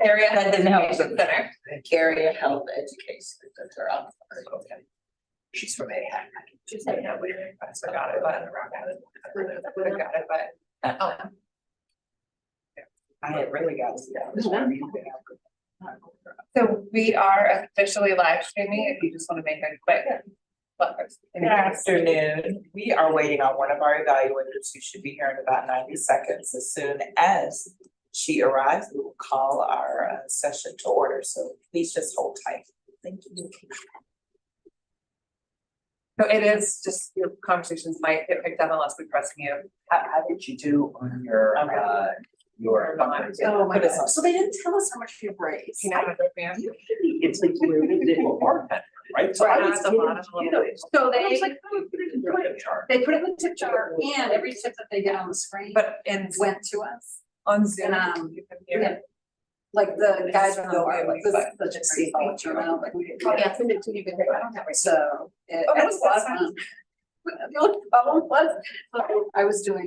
Area That didn't help. Education Center. Area Health Education Center. Okay. She's from AHAC. She's like, no, we forgot it, but I got it, but I had really got to see that. so we are officially live streaming if you just want to make a quick. Good afternoon. We are waiting on one of our evaluators who should be here in about 90 seconds. As soon as she arrives, we will call our session to order. So please just hold tight. Thank you. So it is just your conversations might get picked up unless we press mute. How did you do on your Oh my God, so they didn't tell us how much you raised. You know, Usually it's like you're an individual bartender, right? So I was At the bottom a little bit. So I was they, like, oh, put it in the tip jar. they put it in the tip jar and every tip that they get on the screen But in went to us. on Zoom, And, you can hear it. Like the guys are Still like, really this fun. is such a safe culture now, like we didn't. Yeah, send it to you, because I don't have it. So it Okay, was a lot of that's fine. fun. The only problem was, I was doing.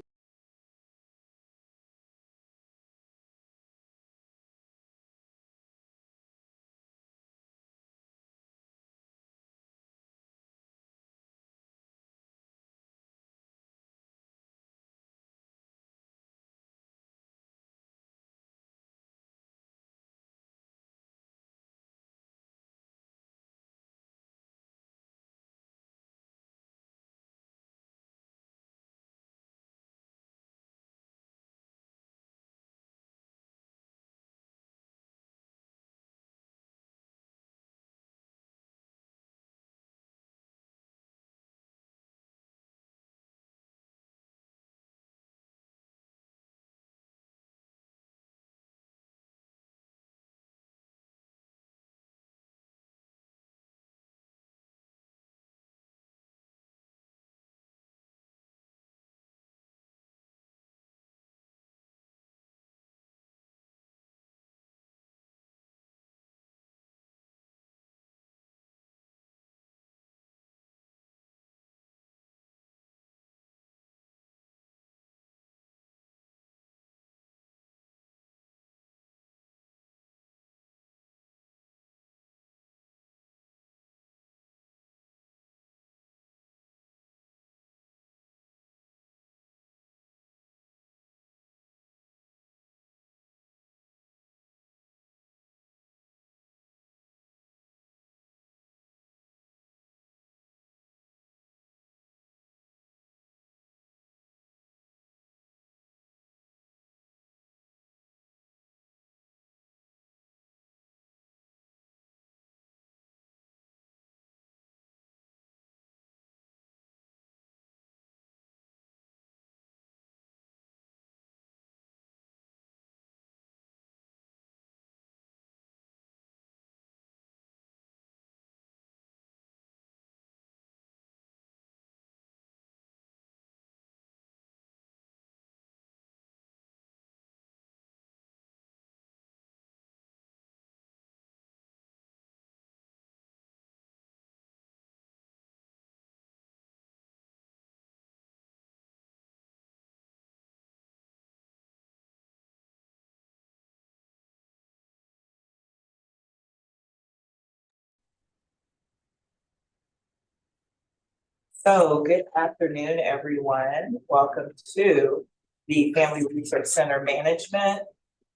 So good afternoon, everyone. Welcome to the Family Resource Center Management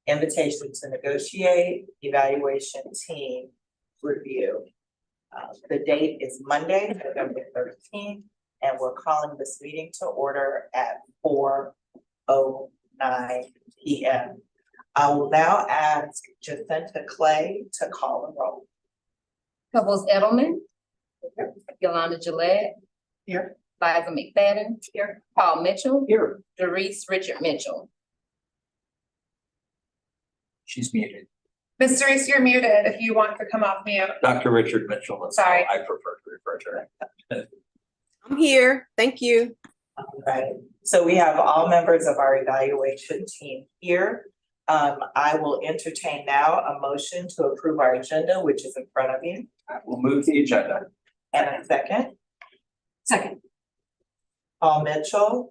Invitation to Negotiate Evaluation Team Review. The date is Monday, November 13th, and we're calling this meeting to order at 4:09 p.m. I will now ask Jacinta Clay to call the roll. Couples Edelman. Yolanda Gillette. Here. Liza McFadden. Here. Paul Mitchell. Here, Doris Richard Mitchell. she's muted. Mr. Reese, you're muted if you want to come off mute. Dr. Richard Mitchell. That's Sorry. how I prefer to refer to her. I'm here. Thank you. All right, so we have all members of our evaluation team here. I will entertain now a motion to approve our agenda, which is in front of you, We'll move the agenda. and a second. Second. Paul Mitchell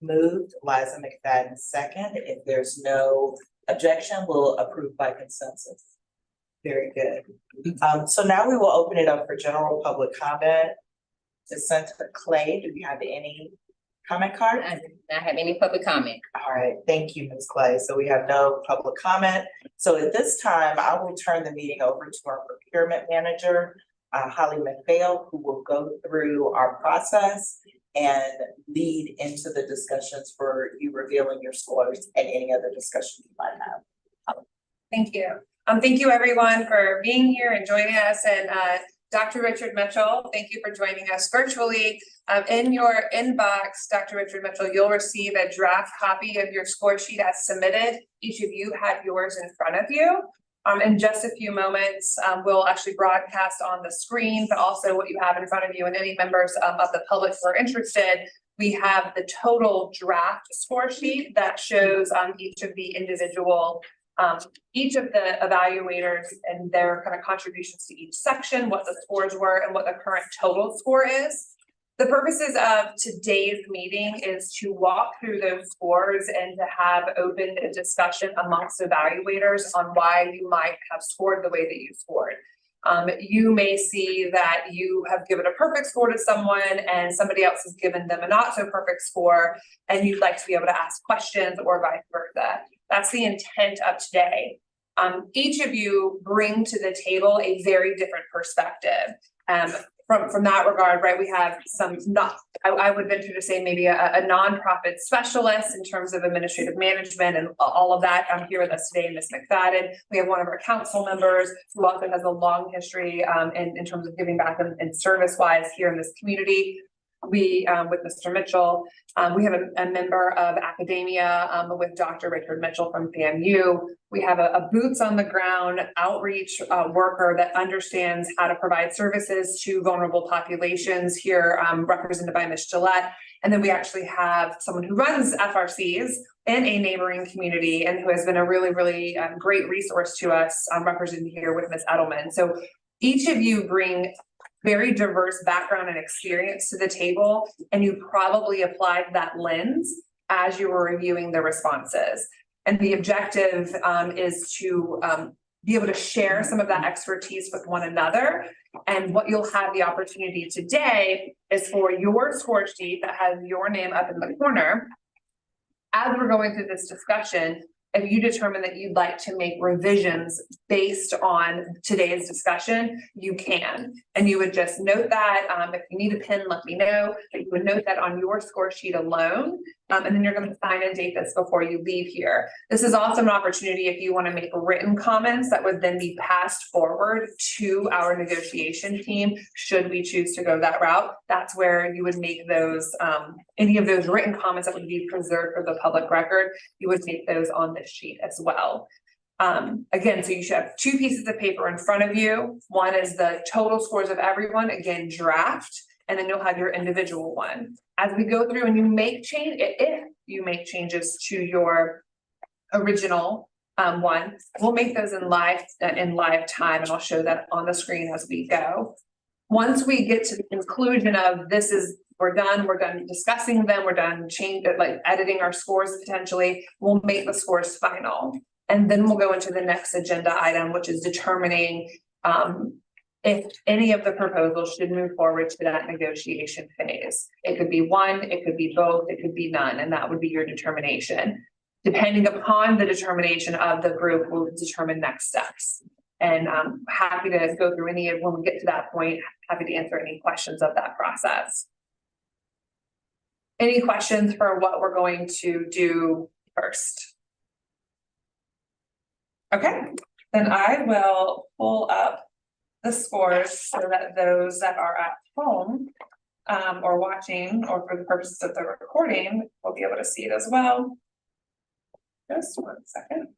moved, Liza McFadden second. If there's no Objection will approve by consensus. Very good. So now we will open it up for general public comment. To Senator Clay, do you have any comment cards? I do not have any public comment. All right, thank you, Ms. Clay. So we have no public comment. So at this time, I will turn the meeting over to our procurement manager, Holly McPhail, who will go through our process and lead into the discussions for you revealing your scores and any other discussion you might have. Thank you. Thank you everyone for being here and joining us, and Dr. Richard Mitchell, thank you for joining us virtually. In your inbox, Dr. Richard Mitchell, you'll receive a draft copy of your score sheet as submitted. Each of you had yours in front of you. In just a few moments, we'll actually broadcast on the screen, but also what you have in front of you, and any members of the public who are interested, we have the total draft score sheet that shows each of the individual each of the evaluators and their kind of contributions to each section, what the scores were and what the current total score is. The purposes of today's meeting is to walk through those scores and to have open discussion amongst evaluators on why you might have scored the way that you scored. You may see that you have given a perfect score to someone and somebody else has given them a not so perfect score, and you'd like to be able to ask questions or vice versa. That's the intent of today. Each of you bring to the table a very different perspective. From that regard, right, we have some I would venture to say maybe a nonprofit specialist in terms of administrative management and all of that. I'm here with us today, Ms. McFadden. We have one of our council members who also has a long history in terms of giving back and service-wise here in this community. We, with Mr. Mitchell, we have a member of academia with Dr. Richard Mitchell from FAMU. We have a boots on the ground outreach worker that understands how to provide services to vulnerable populations here, represented by Ms. Gillette. And then we actually have someone who runs FRCs in a neighboring community and who has been a really, really great resource to us, represented here with Ms. Edelman. So each of you bring very diverse background and experience to the table, and you probably applied that lens as you were reviewing the responses. And the objective is to be able to share some of that expertise with one another. And what you'll have the opportunity today is for your score sheet that has your name up in the corner. As we're going through this discussion, if you determine that you'd like to make revisions based on today's discussion, you can. And you would just note that, if you need a pen, let me know, but you would note that on your score sheet alone. And then you're going to sign and date this before you leave here. This is also an opportunity if you want to make written comments that would then be passed forward to our negotiation team, should we choose to go that route. That's where you would make those, any of those written comments that would be preserved for the public record, you would make those on this sheet as well. Again, so you should have two pieces of paper in front of you. One is the total scores of everyone, again, draft, and then you'll have your individual one. As we go through and you make if you make changes to your original one, we'll make those in live time, and I'll show that on the screen as we go. Once we get to the conclusion of we're done discussing them, we're done editing our scores potentially, we'll make the scores final. And then we'll go into the next agenda item, which is determining if any of the proposals should move forward to that negotiation phase. It could be one, it could be both, it could be none, and that would be your determination. Depending upon the determination of the group, will determine next steps. And I'm happy to go through when we get to that point, happy to answer any questions of that process. Any questions for what we're going to do first? Okay, then I will pull up the scores so that those that are at home or watching, or for the purposes of the recording, will be able to see it as well. Just 1 second.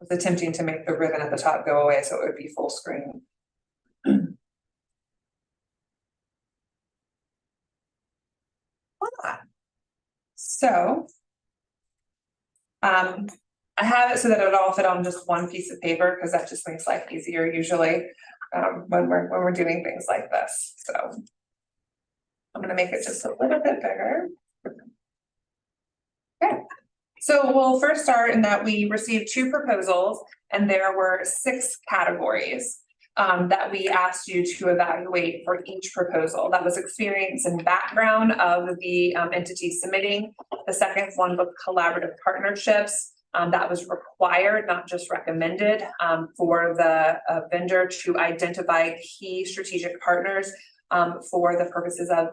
It was attempting to make the ribbon at the top go away so it would be full screen. So I have it so that it would all fit on just one piece of paper, because that just makes life easier usually when we're doing things like this. So I'm gonna make it just a little bit bigger. Okay, so we'll first start in that we received 2 proposals and there were 6 categories that we asked you to evaluate for each proposal. That was experience and background of the entity submitting. The second one was collaborative partnerships. That was required, not just recommended, for the vendor to identify key strategic partners for the purposes of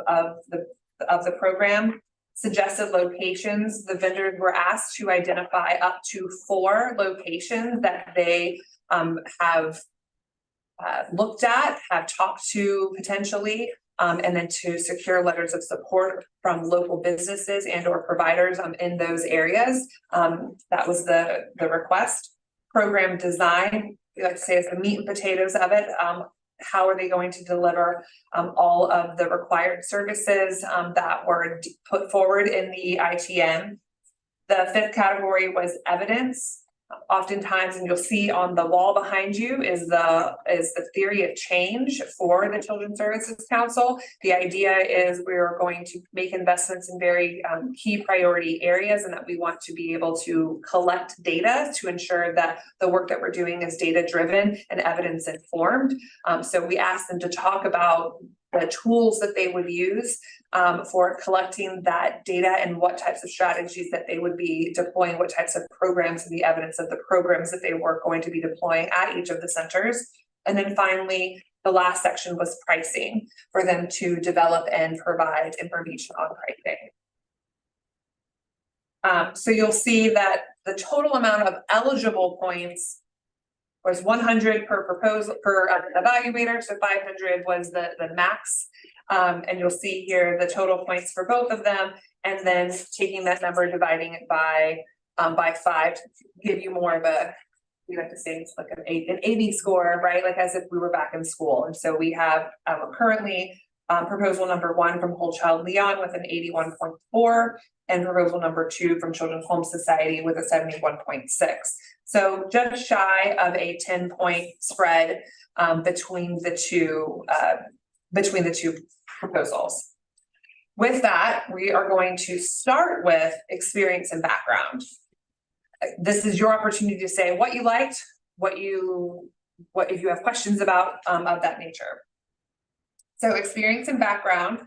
the program. Suggested locations, the vendors were asked to identify up to 4 locations that they have looked at, have talked to potentially, and then to secure letters of support from local businesses and or providers in those areas. That was the request. Program design, we like to say, is the meat and potatoes of it. How are they going to deliver all of the required services that were put forward in the ITM? The 5th category was evidence. Oftentimes, and you'll see on the wall behind you is the theory of change for the Children's Services Council. The idea is we're going to make investments in very key priority areas, and that we want to be able to collect data to ensure that the work that we're doing is data driven and evidence informed. So we asked them to talk about the tools that they would use for collecting that data and what types of strategies that they would be deploying, what types of programs and the evidence of the programs that they were going to be deploying at each of the centers. And then finally, the last section was pricing for them to develop and provide information on pricing. So you'll see that the total amount of eligible points was 100 per proposal per evaluator, so 500 was the max. And you'll see here the total points for both of them, and then taking that number, dividing it by 5 to give you more of a, we like to say it's like an 80 score, right? Like as if we were back in school. And so we have currently proposal number 1 from Whole Child Leon with an 81.4, and proposal number 2 from Children's Home Society with a 71.6. So just shy of a 10-point spread between the two proposals. With that, we are going to start with experience and background. This is your opportunity to say what you liked, what if you have questions about of that nature. So experience and background,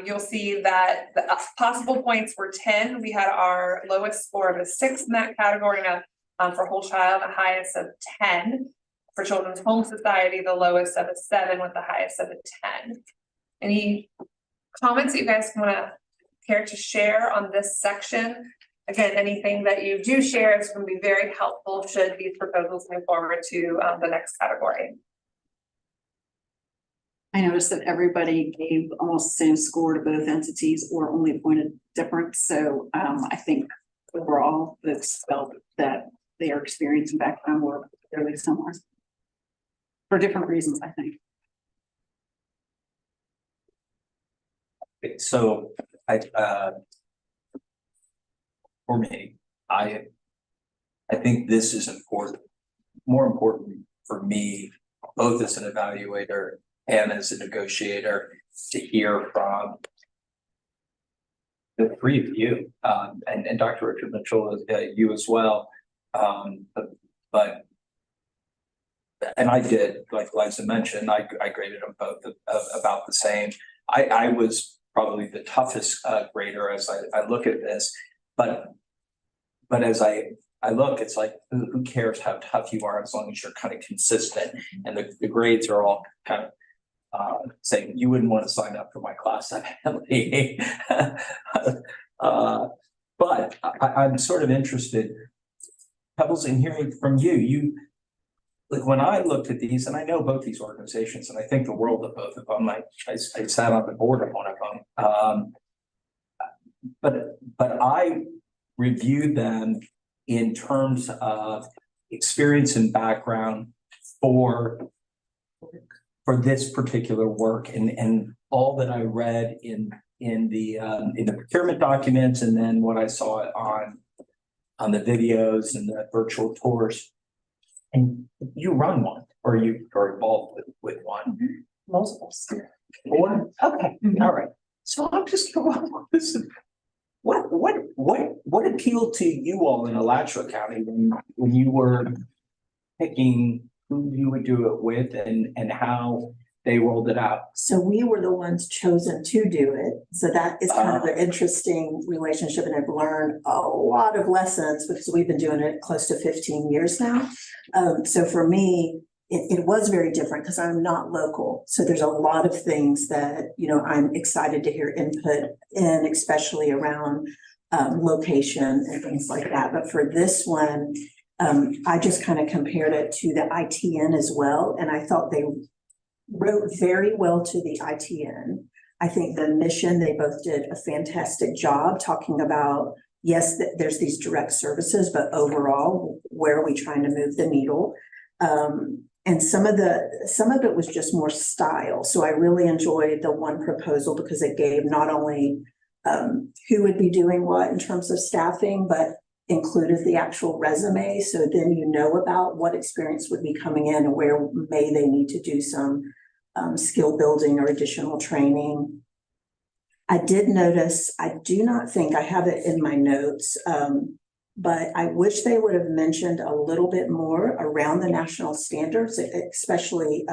you'll see that the possible points were 10. We had our lowest score of a 6 in that category. Now, for Whole Child, the highest of 10. For Children's Home Society, the lowest of a 7 with the highest of a 10. Any comments that you guys want to care to share on this section? Again, anything that you do share is going to be very helpful should these proposals move forward to the next category. I noticed that everybody gave almost the same score to both entities or only a point of difference. So I think overall it's felt that their experience and background were fairly similar for different reasons, I think. So for me, I think this is important, more important for me, both as an evaluator and as a negotiator, to hear from the 3 of you, and Dr. Richard Mitchell, you as well. But I did, like Liza mentioned, I graded them both about the same. I was probably the toughest grader as I look at this, but as I look, it's like, who cares how tough you are as long as you're kind of consistent, and the grades are all kind of saying you wouldn't want to sign up for my class, evidently. But I'm sort of interested, Pebbles, in hearing from you. Like when I looked at these, and I know both these organizations, and I think the world of both of them. I sat on the board of one of them, but I reviewed them in terms of experience and background for this particular work, and all that I read in the procurement documents, and then what I saw on the videos and the virtual tours. And you run one, or you are involved with one. Multiple. One? Okay, all right. So I'm just what appealed to you all in Alachua County when you were picking who you would do it with and how they rolled it out? So we were the ones chosen to do it. So that is kind of an interesting relationship, and I've learned a lot of lessons because we've been doing it close to 15 years now. So for me, it was very different because I'm not local. So there's a lot of things that, you know, I'm excited to hear input in, especially around location and things like that. But for this one, I just kind of compared it to the ITN as well. And I thought they wrote very well to the ITN. I think the mission, they both did a fantastic job talking about, yes, there's these direct services, but overall, where are we trying to move the needle? And some of it was just more style. So I really enjoyed the one proposal because it gave not only who would be doing what in terms of staffing, but included the actual resume. So then you know about what experience would be coming in and where may they need to do some skill building or additional training. I did notice, I do not think I have it in my notes, but I wish they would have mentioned a little bit more around the national standards, especially,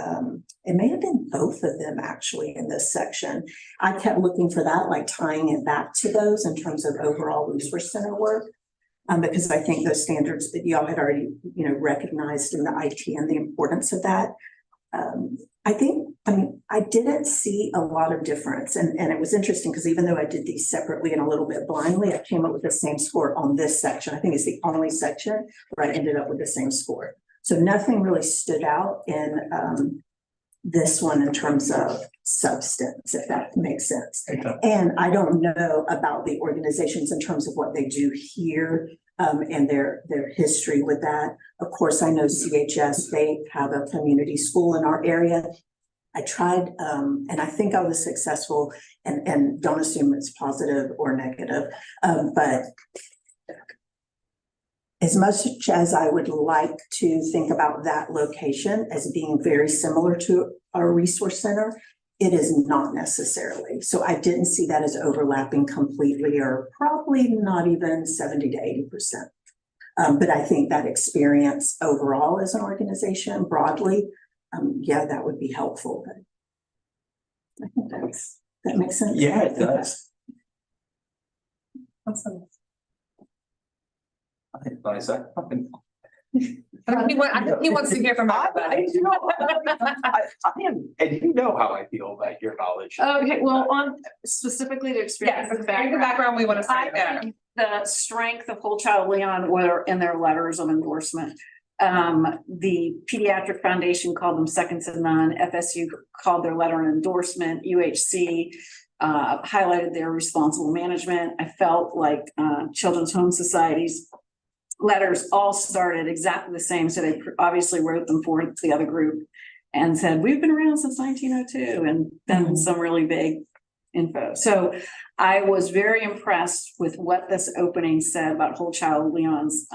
it may have been both of them actually in this section. I kept looking for that, like tying it back to those in terms of overall resource center work. Because I think those standards that y'all had already, you know, recognized in the IT and the importance of that. I didn't see a lot of difference. And it was interesting because even though I did these separately and a little bit blindly, I came up with the same score on this section. I think it's the only section where I ended up with the same score. So nothing really stood out in this one in terms of substance, if that makes sense. Okay. And I don't know about the organizations in terms of what they do here and their history with that. Of course, I know CHS, they have a community school in our area. I tried, and I think I was successful, and don't assume it's positive or negative, but as much as I would like to think about that location as being very similar to our resource center, it is not necessarily. So I didn't see that as overlapping completely, or probably not even 70 to 80%. But I think that experience overall as an organization broadly, yeah, that would be helpful. But I think that makes sense. Yeah, it does. Awesome. I think Liza. I think he wants to hear from everybody. And you know how I feel about your knowledge. Okay, well, on specifically the experience. Yes, the background we want to I say there. think the strength of Whole Child Leon were in their letters of endorsement. The Pediatric Foundation called them second to none. FSU called their letter an endorsement. UHC highlighted their responsible management. I felt like Children's Home Society's letters all started exactly the same. So they obviously wrote them for the other group and said, we've been around since 1902, and then some really big info. So I was very impressed with what this opening said about Whole Child Leon's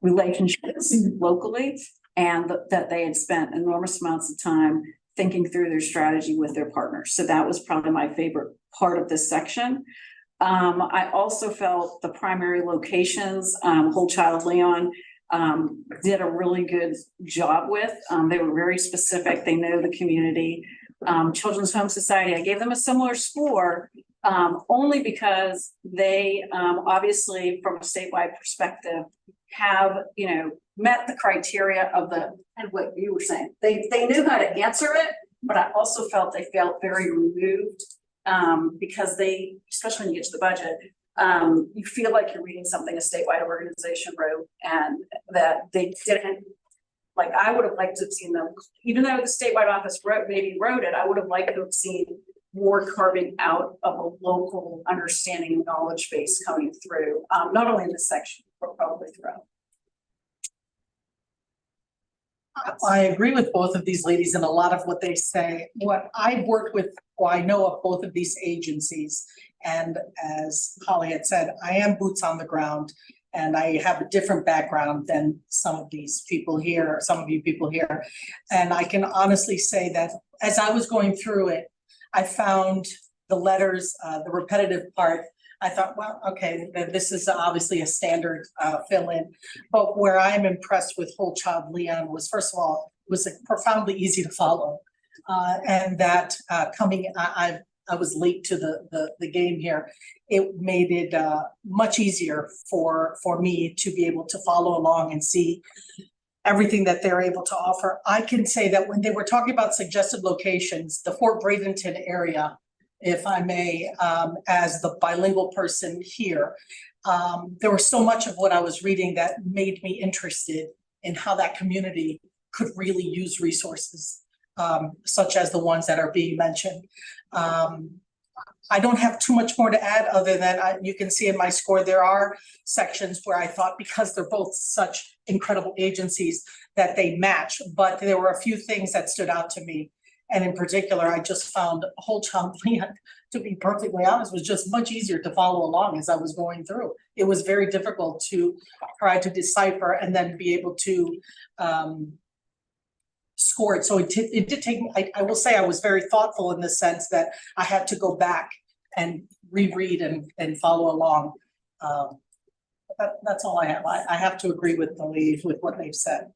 relationships locally, and that they had spent enormous amounts of time thinking through their strategy with their partners. So that was probably my favorite part of this section. I also felt the primary locations, Whole Child Leon did a really good job with. They were very specific. They know the community. Children's Home Society, I gave them a similar score, only because they obviously, from a statewide perspective, have, you know, met the criteria of and what you were saying. They knew how to answer it, but I also felt they felt very removed, because they, especially when you get to the budget, you feel like you're reading something a statewide organization wrote, and that they didn't. Like, I would have liked to have seen them, even though the statewide office wrote it, I would have liked to have seen more carving out of a local understanding and knowledge base coming through, not only in this section, but probably throughout. I agree with both of these ladies and a lot of what they say. What I've worked with, or I know of both of these agencies, and as Holly had said, I am boots on the ground, and I have a different background than some of these people here, some of you people here. And I can honestly say that as I was going through it, I found the letters, the repetitive part, I thought, well, okay, this is obviously a standard fill-in. But where I'm impressed with Whole Child Leon was, first of all, it was profoundly easy to follow. And that I was late to the game here. It made it much easier for me to be able to follow along and see everything that they're able to offer. I can say that when they were talking about suggested locations, the Fort Bradenton area, if I may, as the bilingual person here, there was so much of what I was reading that made me interested in how that community could really use resources, such as the ones that are being mentioned. I don't have too much more to add other than you can see in my score, there are sections where I thought, because they're both such incredible agencies, that they match, but there were a few things that stood out to me. And in particular, I just found Whole Child Leon, to be perfectly honest, was just much easier to follow along as I was going through. It was very difficult to try to decipher and then be able to score it. So it did take me, I will say I was very thoughtful in the sense that I had to go back and reread and follow along. That's all I have. I have to agree with the lead with what they've said.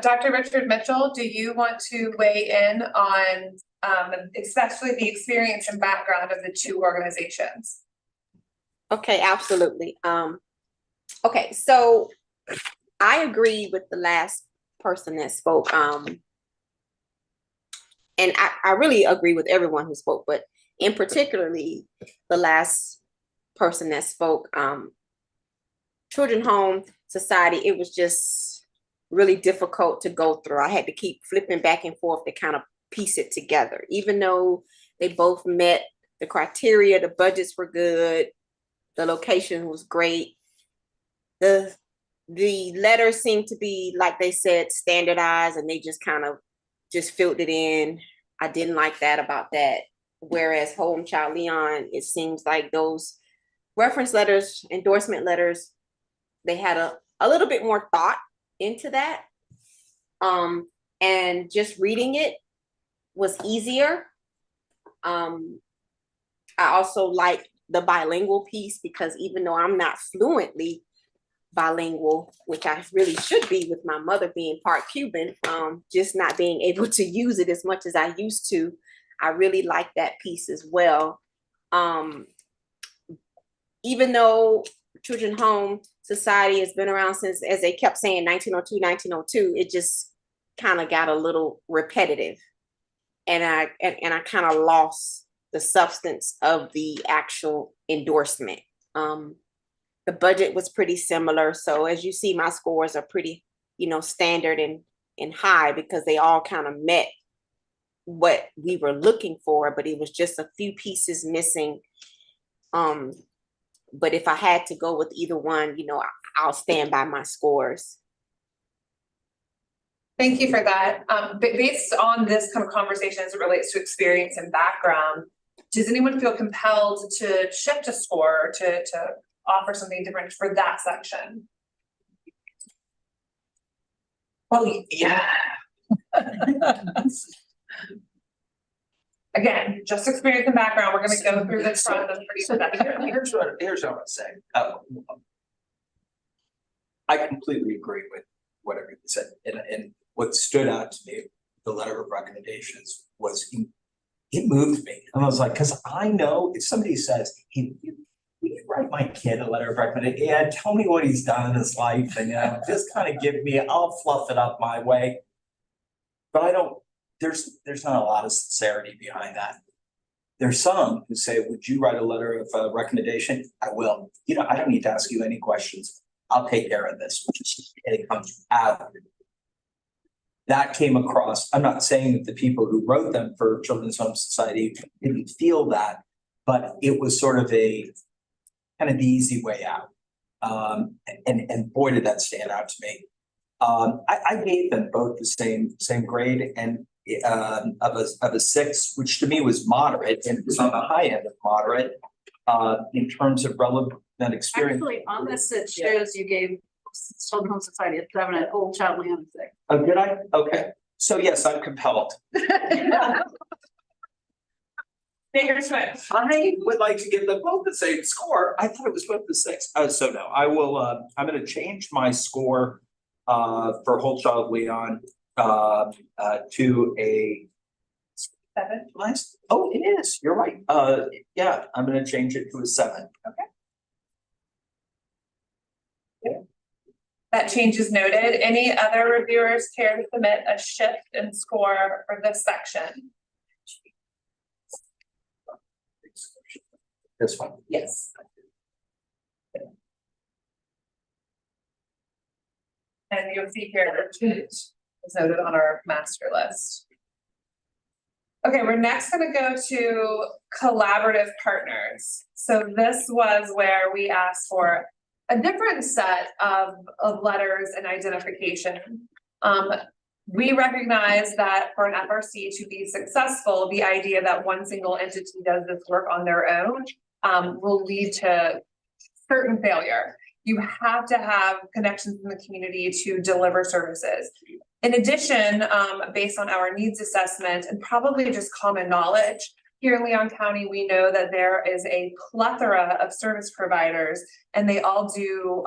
Dr. Richard Mitchell, do you want to weigh in on especially the experience and background of the two organizations? Okay, absolutely. Okay, so I agree with the last person that spoke. And I really agree with everyone who spoke, but in particularly the last person that spoke, Children's Home Society, it was just really difficult to go through. I had to keep flipping back and forth to kind of piece it together. Even though they both met the criteria, the budgets were good, the location was great. The letters seemed to be, like they said, standardized, and they just kind of just filled it in. I didn't like that about that. Whereas Whole Child Leon, it seems like those reference letters, endorsement letters, they had a little bit more thought into that. And just reading it was easier. I also like the bilingual piece, because even though I'm not fluently bilingual, which I really should be with my mother being part Cuban, just not being able to use it as much as I used to, I really like that piece as well. Even though Children's Home Society has been around since, as they kept saying, 1902, 1902, it just kind of got a little repetitive. And I kind of lost the substance of the actual endorsement. The budget was pretty similar. So as you see, my scores are pretty, standard and high, because they all kind of met what we were looking for, but it was just a few pieces missing. But if I had to go with either one, I'll stand by my scores. Thank you for that. Based on this kind of conversation as it relates to experience and background, does anyone feel compelled to shift a score or to offer something different for that section? Well, yeah. Again, just experience and background. We're going to go through this process pretty Here's what I would say. I completely agree with whatever you said, and what stood out to me, the letter of recommendations, was it moved me. And I was like, because I know if somebody says, "Hey, will you write my kid a letter of recommendation? Yeah, tell me what he's done in his life, and just kind of give me, I'll fluff it up my way." But I don't. There's not a lot of sincerity behind that. There's some who say, "Would you write a letter of recommendation?" I will. I don't need to ask you any questions. I'll take care of this. It comes out of it. That came across. I'm not saying that the people who wrote them for Children's Home Society didn't feel that, but it was sort of a kind of the easy way out. And boy, did that stand out to me. I gave them both the same grade, and of a 6, which to me was moderate, and it was on the high end of moderate in terms of relevant experience. Actually, on this, it shows you gave Children's Home Society a 7 and Whole Child Leon a 6. Oh, did I? Okay. So yes, I'm compelled. Baker Schmidt. I would like to give them both the same score. I thought it was both the 6. So no, I will, I'm gonna change my score for Holchild Leon to a 7. nice. Oh, it is. You're right. Yeah, I'm gonna change it to a 7. That change is noted. Any other reviewers care to submit a shift in score for this section? This one. Yes. And you'll see here, the change is noted on our master list. Okay, we're next gonna go to collaborative partners. So this was where we asked for a different set of letters and identification. We recognize that for an FRC to be successful, the idea that one single entity does this work on their own will lead to certain failure. You have to have connections in the community to deliver services. In addition, based on our needs assessment and probably just common knowledge, here in Leon County, we know that there is a plethora of service providers and they all do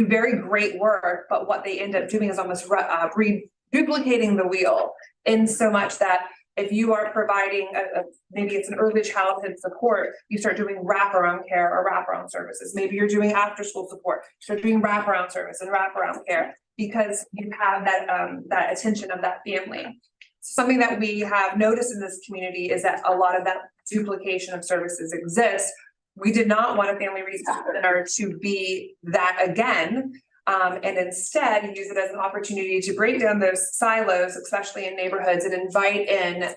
very great work, but what they end up doing is almost duplicating the wheel in so much that if you are providing maybe it's an early childhood support, you start doing wraparound care or wraparound services. Maybe you're doing after school support, start doing wraparound service and wraparound care because you have that attention of that family. Something that we have noticed in this community is that a lot of that duplication of services exists. We did not want a family resource center to be that again, and instead use it as an opportunity to break down those silos, especially in neighborhoods, and invite in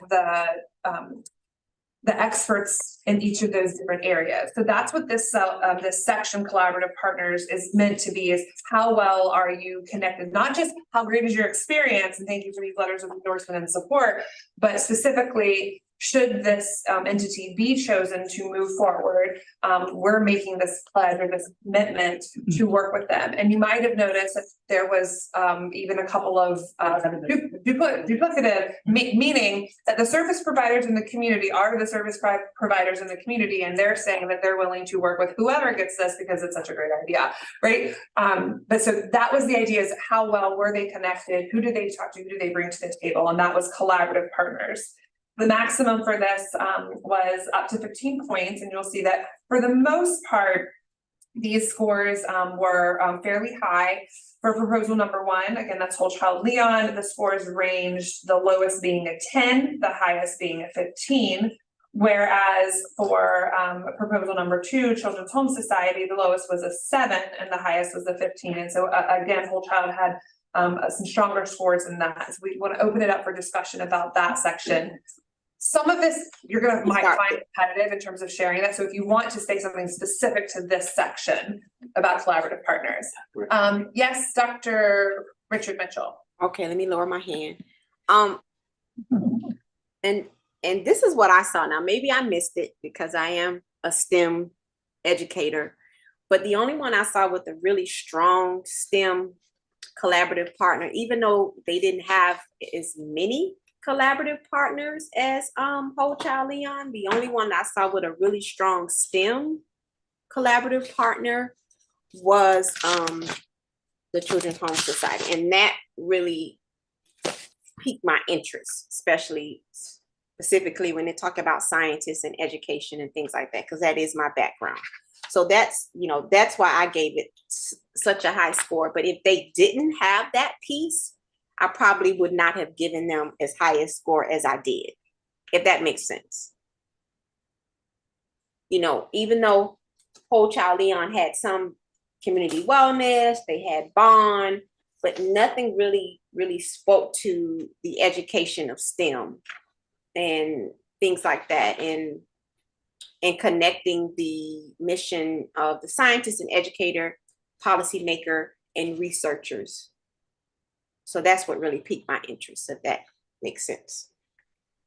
the experts in each of those different areas. So that's what this section, collaborative partners, is meant to be, is how well are you connected? Not just how great is your experience, and thank you for these letters of endorsement and support, but specifically, should this entity be chosen to move forward, we're making this pledge or this commitment to work with them. And you might have noticed that there was even a couple of duplicative, meaning that the service providers in the community are the service providers in the community, and they're saying that they're willing to work with whoever gets this because it's such a great idea, right? But so that was the idea, is how well were they connected? Who do they talk to? Who do they bring to the table? And that was collaborative partners. The maximum for this was up to 15 points, and you'll see that for the most part, these scores were fairly high. For proposal number 1, again, that's Holchild Leon, the scores ranged, the lowest being a 10, the highest being a 15. Whereas for proposal number 2, Children's Home Society, the lowest was a 7 and the highest was a 15. And so again, Holchild had some stronger scores than that. So we want to open it up for discussion about that section. Some of this might find competitive in terms of sharing that. So if you want to say something specific to this section about collaborative partners. Yes, Dr. Richard Mitchell. Okay, let me lower my hand. And this is what I saw. Now, maybe I missed it because I am a STEM educator, but the only one I saw with a really strong STEM collaborative partner, even though they didn't have as many collaborative partners as Holchild Leon, the only one I saw with a really strong STEM collaborative partner was the Children's Home Society, and that really piqued my interest, specifically when they talk about scientists and education and things like that, because that is my background. So that's why I gave it such a high score. But if they didn't have that piece, I probably would not have given them as high a score as I did, if that makes sense. Even though Holchild Leon had some community wellness, they had bond, but nothing really spoke to the education of STEM and things like that, and connecting the mission of the scientist and educator, policymaker, and researchers. So that's what really piqued my interest, if that makes sense.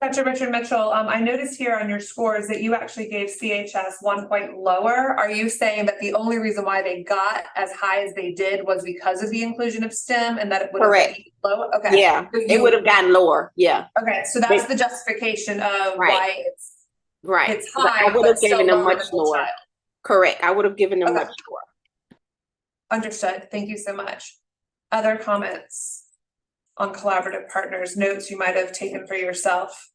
Dr. Richard Mitchell, I noticed here on your scores that you actually gave CHS 1 point lower. Are you saying that the only reason why they got as high as they did was because of the inclusion of STEM, and that it would have been low? Okay. Yeah, it would have gotten lower. Yeah. Okay, so that's the justification of why it's Right. it's I high, would but have still given them lower much than full more. child. Correct. I would have given them Okay. much more. Understood. Thank you so much. Other comments on collaborative partners, notes you might have taken for yourself?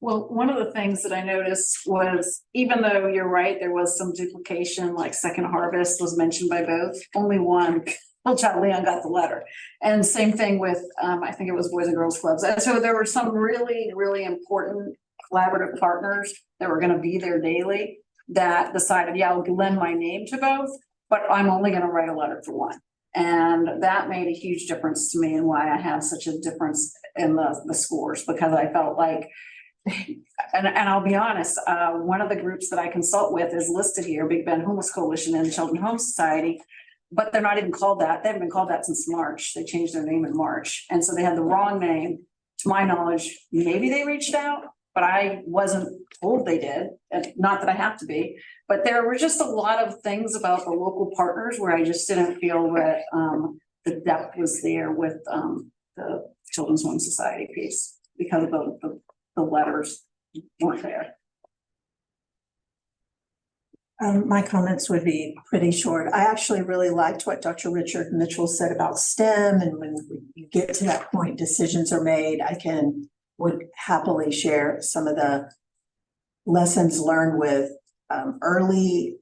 Well, one of the things that I noticed was, even though you're right, there was some duplication, like Second Harvest was mentioned by both, only one, Whole Child Leon got the letter. And same thing with, I think it was Boys and Girls Clubs. And so there were some really, really important collaborative partners that were gonna be there daily that decided, yeah, I'll lend my name to both, but I'm only gonna write a letter for one. And that made a huge difference to me and why I have such a difference in the scores, because I felt like, and I'll be honest, one of the groups that I consult with is listed here, Big Bend Homeless Coalition and Children's Home Society, but they're not even called that. They haven't been called that since March. They changed their name in March. And so they had the wrong name. To my knowledge, maybe they reached out, but I wasn't told they did. And not that I have to be, but there were just a lot of things about the local partners where I just didn't feel that the depth was there with the Children's Home Society piece because of the letters weren't there. My comments would be pretty short. I actually really liked what Dr. Richard Mitchell said about STEM, and when you get to that point, decisions are made. Would happily share some of the lessons learned with early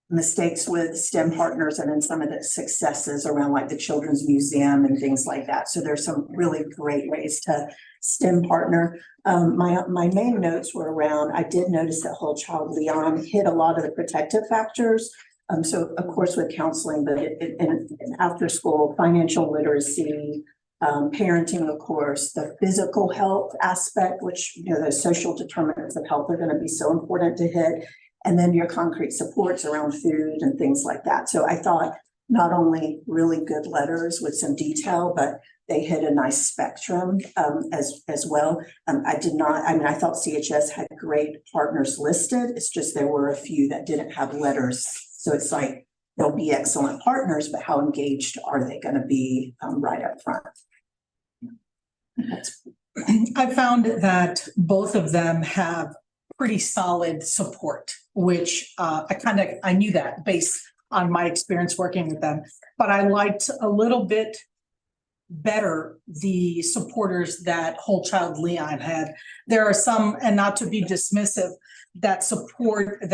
mistakes with STEM partners, and then some of the successes around like the Children's Museum and things like that. So there's some really great ways to STEM partner. My main notes were around, I did notice that Whole Child Leon hit a lot of the protective factors. So of course with counseling, but in after school, financial literacy, parenting, of course, the physical health aspect, which, you know, the social determinants of health are going to be so important to hit. And then your concrete supports around food and things like that. So I thought not only really good letters with some detail, but they hit a nice spectrum as well. I thought CHS had great partners listed. It's just there were a few that didn't have letters. So it's like, they'll be excellent partners, but how engaged are they going to be right up front? I found that both of them have pretty solid support, which I knew that based on my experience working with them, but I liked a little bit better the supporters that Whole Child Leon had. There are some, and not to be dismissive, that support to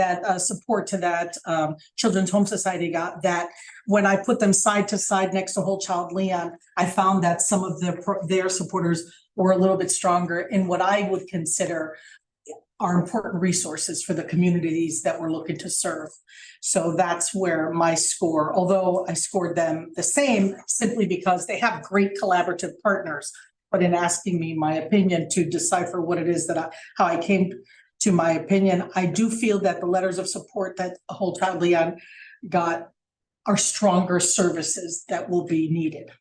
that Children's Home Society got, that when I put them side to side next to Whole Child Leon, I found that some of their supporters were a little bit stronger in what I would consider are important resources for the communities that we're looking to serve. So that's where my score, although I scored them the same simply because they have great collaborative partners, but in asking me my opinion to decipher what it is that how I came to my opinion, I do feel that the letters of support that Whole Child Leon got are stronger services that will be needed.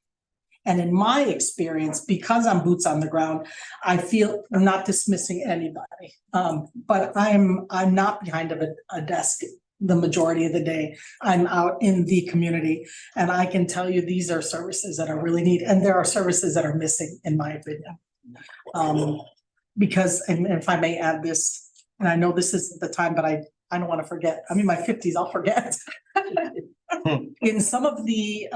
And in my experience, because I'm boots on the ground, I feel I'm not dismissing anybody. But I'm not behind a desk the majority of the day. I'm out in the community, and I can tell you these are services that are really needed, and there are services that are missing, in my opinion. Because, and if I may add this, and I know this isn't the time, but I don't want to forget. I'm in my 50s, I'll forget. In some of the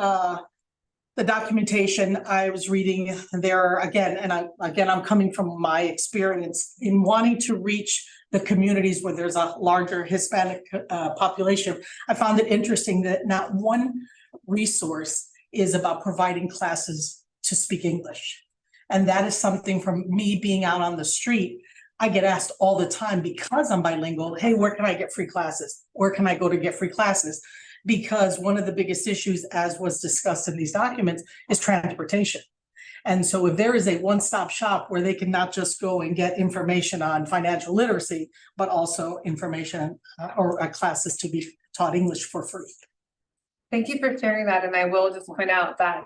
documentation I was reading there again, and I'm coming from my experience in wanting to reach the communities where there's a larger Hispanic population. I found it interesting that not one resource is about providing classes to speak English. And that is something from me being out on the street. I get asked all the time because I'm bilingual, hey, where can I get free classes? Where can I go to get free classes? Because one of the biggest issues, as was discussed in these documents, is transportation. And so if there is a one-stop shop where they can not just go and get information on financial literacy, but also information or classes to be taught English for free. Thank you for sharing that. And I will just point out that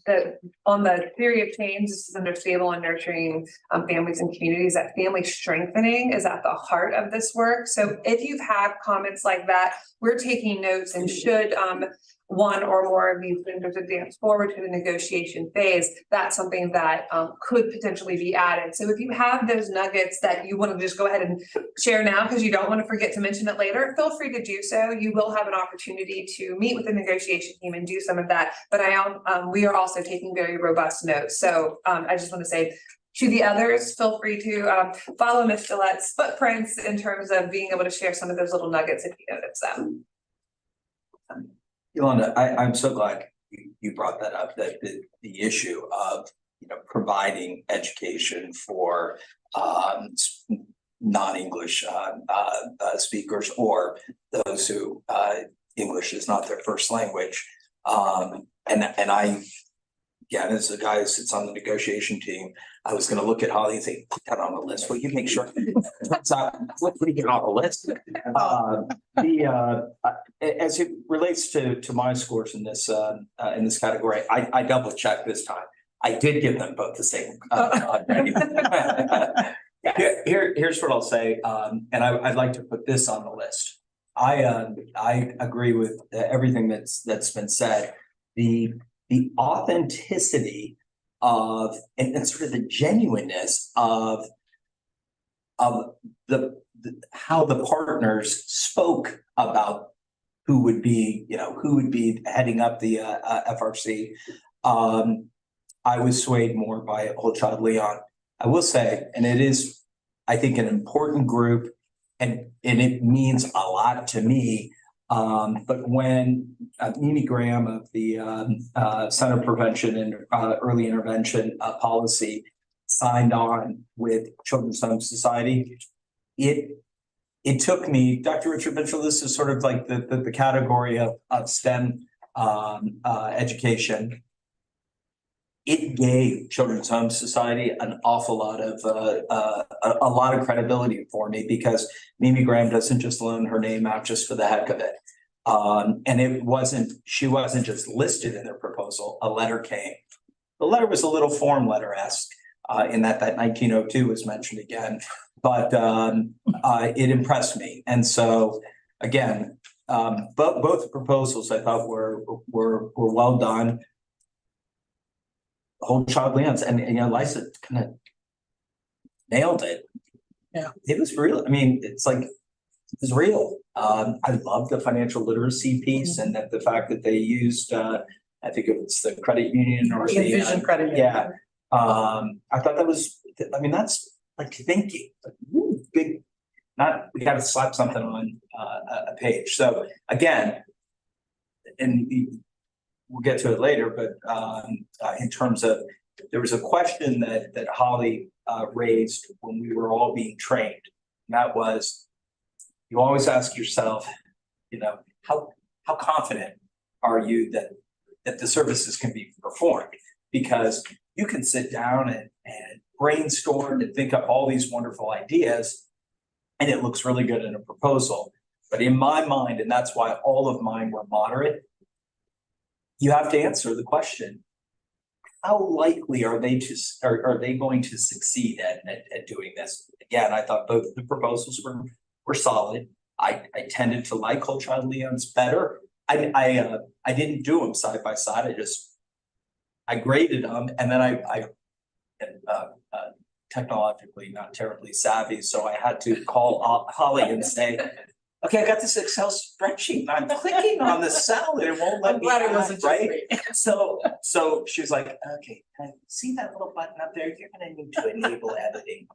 that on the theory of change, this is under stable and nurturing families and communities, that family strengthening is at the heart of this work. So if you've had comments like that, we're taking notes, and should one or more of these vendors advance forward to the negotiation phase, that's something that could potentially be added. So if you have those nuggets that you want to just go ahead and share now because you don't want to forget to mention it later, feel free to do so. You will have an opportunity to meet with the negotiation team and do some of that. But we are also taking very robust notes. So I just want to say to the others, feel free to follow Ms. Gillette's footprints in terms of being able to share some of those little nuggets if you notice them. Yolanda, I'm so glad you brought that up, that the issue of, providing education for non-English speakers, or those who English is not their first language. And I, again, as a guy who sits on the negotiation team, I was going to look at Holly and say, put that on the list. Will you make sure that's not putting it on the list? As it relates to my scores in this category, I double checked this time. I did give them both the same. Here's what I'll say, and I'd like to put this on the list. I agree with everything that's been said. The authenticity of and sort of the genuineness of the how the partners spoke about who would be heading up the FRC. I was swayed more by Whole Child Leon. I will say, and it is, I think, an important group, and it means a lot to me. But when Mimi Graham of the Center of Prevention and Early Intervention Policy signed on with Children's Home Society, it took me, Dr. Richard Mitchell, this is sort of like the category of STEM education. It gave Children's Home Society an awful lot of a lot of credibility for me, because Mimi Graham doesn't just loan her name out just for the heck of it. And she wasn't just listed in their proposal. A letter came. The letter was a little form letter-esque in that 1902 was mentioned again, but it impressed me. And so again, both the proposals I thought were well done. Whole Child Leon's and Liza kind of nailed it. Yeah. It was real. I mean, it was real. I love the financial literacy piece, and that the fact that they used, I think it was the credit union or the Vision credit union. Yeah. I thought that was, I mean, that's like thinking, big, we got to slap something on a page. So again, and we'll get to it later, but in terms of, there was a question that Holly raised when we were all being trained. And that was, you always ask yourself, how confident are you that the services can be performed? Because you can sit down and brainstorm and think up all these wonderful ideas, and it looks really good in a proposal. But in my mind, and that's why all of mine were moderate, you have to answer the question: how likely are they going to succeed at doing this? Again, I thought both the proposals were solid. I tended to like Whole Child Leon's better. I didn't do them side by side. I graded them, and then I technologically not terribly savvy, so I had to call Holly and say, okay, I got this Excel spreadsheet and I'm clicking on the cell and it won't let me add, right? So she's like, okay, can I see that little button up there? You're gonna need to enable editing.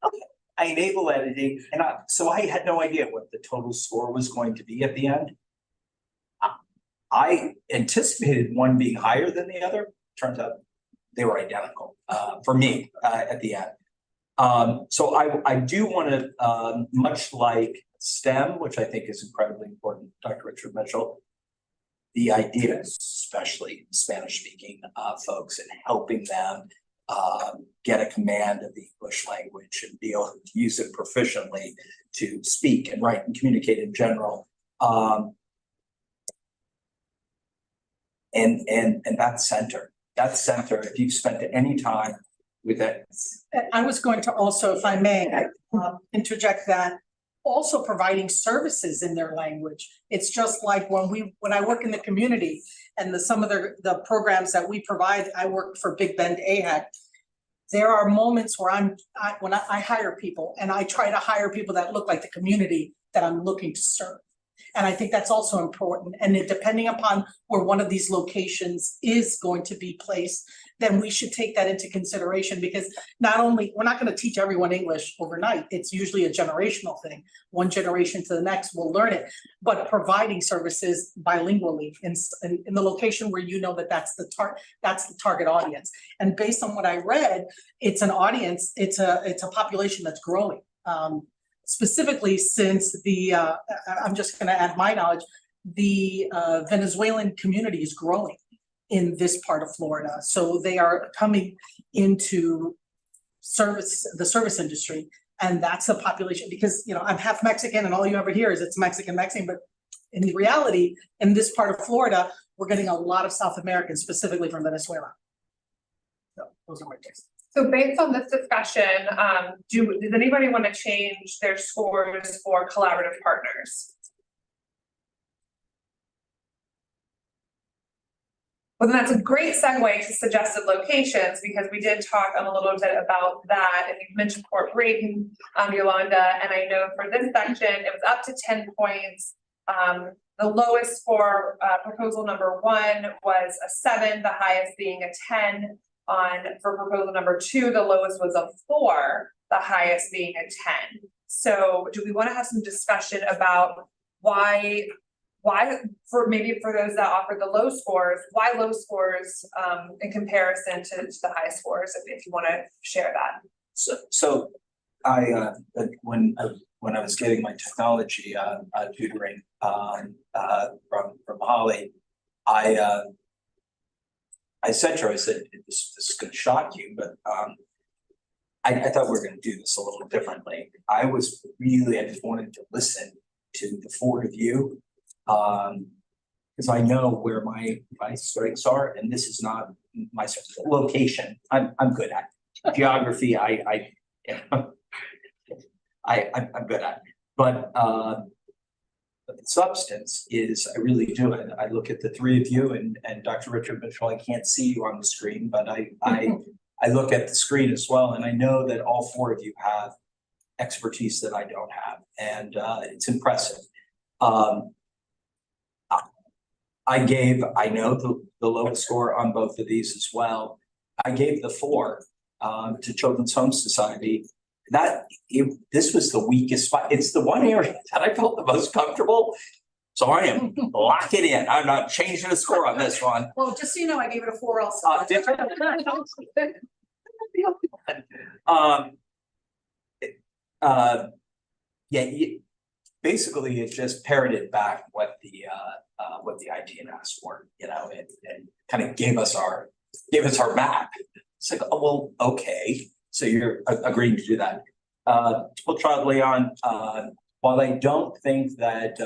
Okay, I enable editing, and so I had no idea what the total score was going to be at the end. I anticipated one being higher than the other. Turns out they were identical for me at the end. So I do want to, much like STEM, which I think is incredibly important, Dr. Richard Mitchell, the idea, especially Spanish-speaking folks, and helping them get a command of the English language and be able to use it proficiently to speak and write and communicate in general. And that center. that center, if you've spent any time with it. I was going to also, if I may, interject that also providing services in their language. It's just like when I work in the community and some of the programs that we provide, I work for Big Bend AHAC. There are moments where when I hire people, and I try to hire people that look like the community that I'm looking to serve. And I think that's also important. And depending upon where one of these locations is going to be placed, then we should take that into consideration, because we're not going to teach everyone English overnight. It's usually a generational thing. One generation to the next will learn it, but providing services bilingually in the location where you know that's the target audience. And based on what I read, it's an audience, it's a population that's growing. Specifically since I'm just gonna add my knowledge, the Venezuelan community is growing in this part of Florida. So they are coming into the service industry. And that's a population, because, I'm half Mexican and all you ever hear is it's Mexican, but in reality, in this part of Florida, we're getting a lot of South Americans, specifically from Venezuela. So those are my takes. So based on this discussion, does anybody want to change their scores for collaborative partners? Well, then that's a great segue to suggested locations, because we did talk a little bit about that, and you mentioned Port Braden, Yolanda, and I know for this section, it was up to 10 points. The lowest for proposal number 1 was a 7, the highest being a 10. For proposal number 2, the lowest was a 4, the highest being a 10. So do we want to have some discussion about why for those that offer the low scores, why low scores in comparison to the high scores, if you want to share that? So I when I was getting my technology tutoring from Holly, I said to her, I said, this is going to shock you, but I thought we were going to do this a little differently. I just wanted to listen to the 4 of you, because I know where my strengths are, and this is not my location. I'm good at geography. I'm good at, but substance is, I really do it. I look at the 3 of you and Dr. Richard Mitchell. I can't see you on the screen, but I look at the screen as well, and I know that all 4 of you have expertise that I don't have, and it's impressive. I know the lowest score on both of these as well. I gave the 4 to Children's Home Society. This was the weakest spot. It's the one area that I felt the most comfortable. So I am locking in. I'm not changing the score on this one. Well, just so you know, I gave it a 4 also. Basically it just parroted back what the ITN asked for, and kind of gave us our map. It's like, oh, well, okay. So you're agreeing to do that. School Child Leon, while I don't think that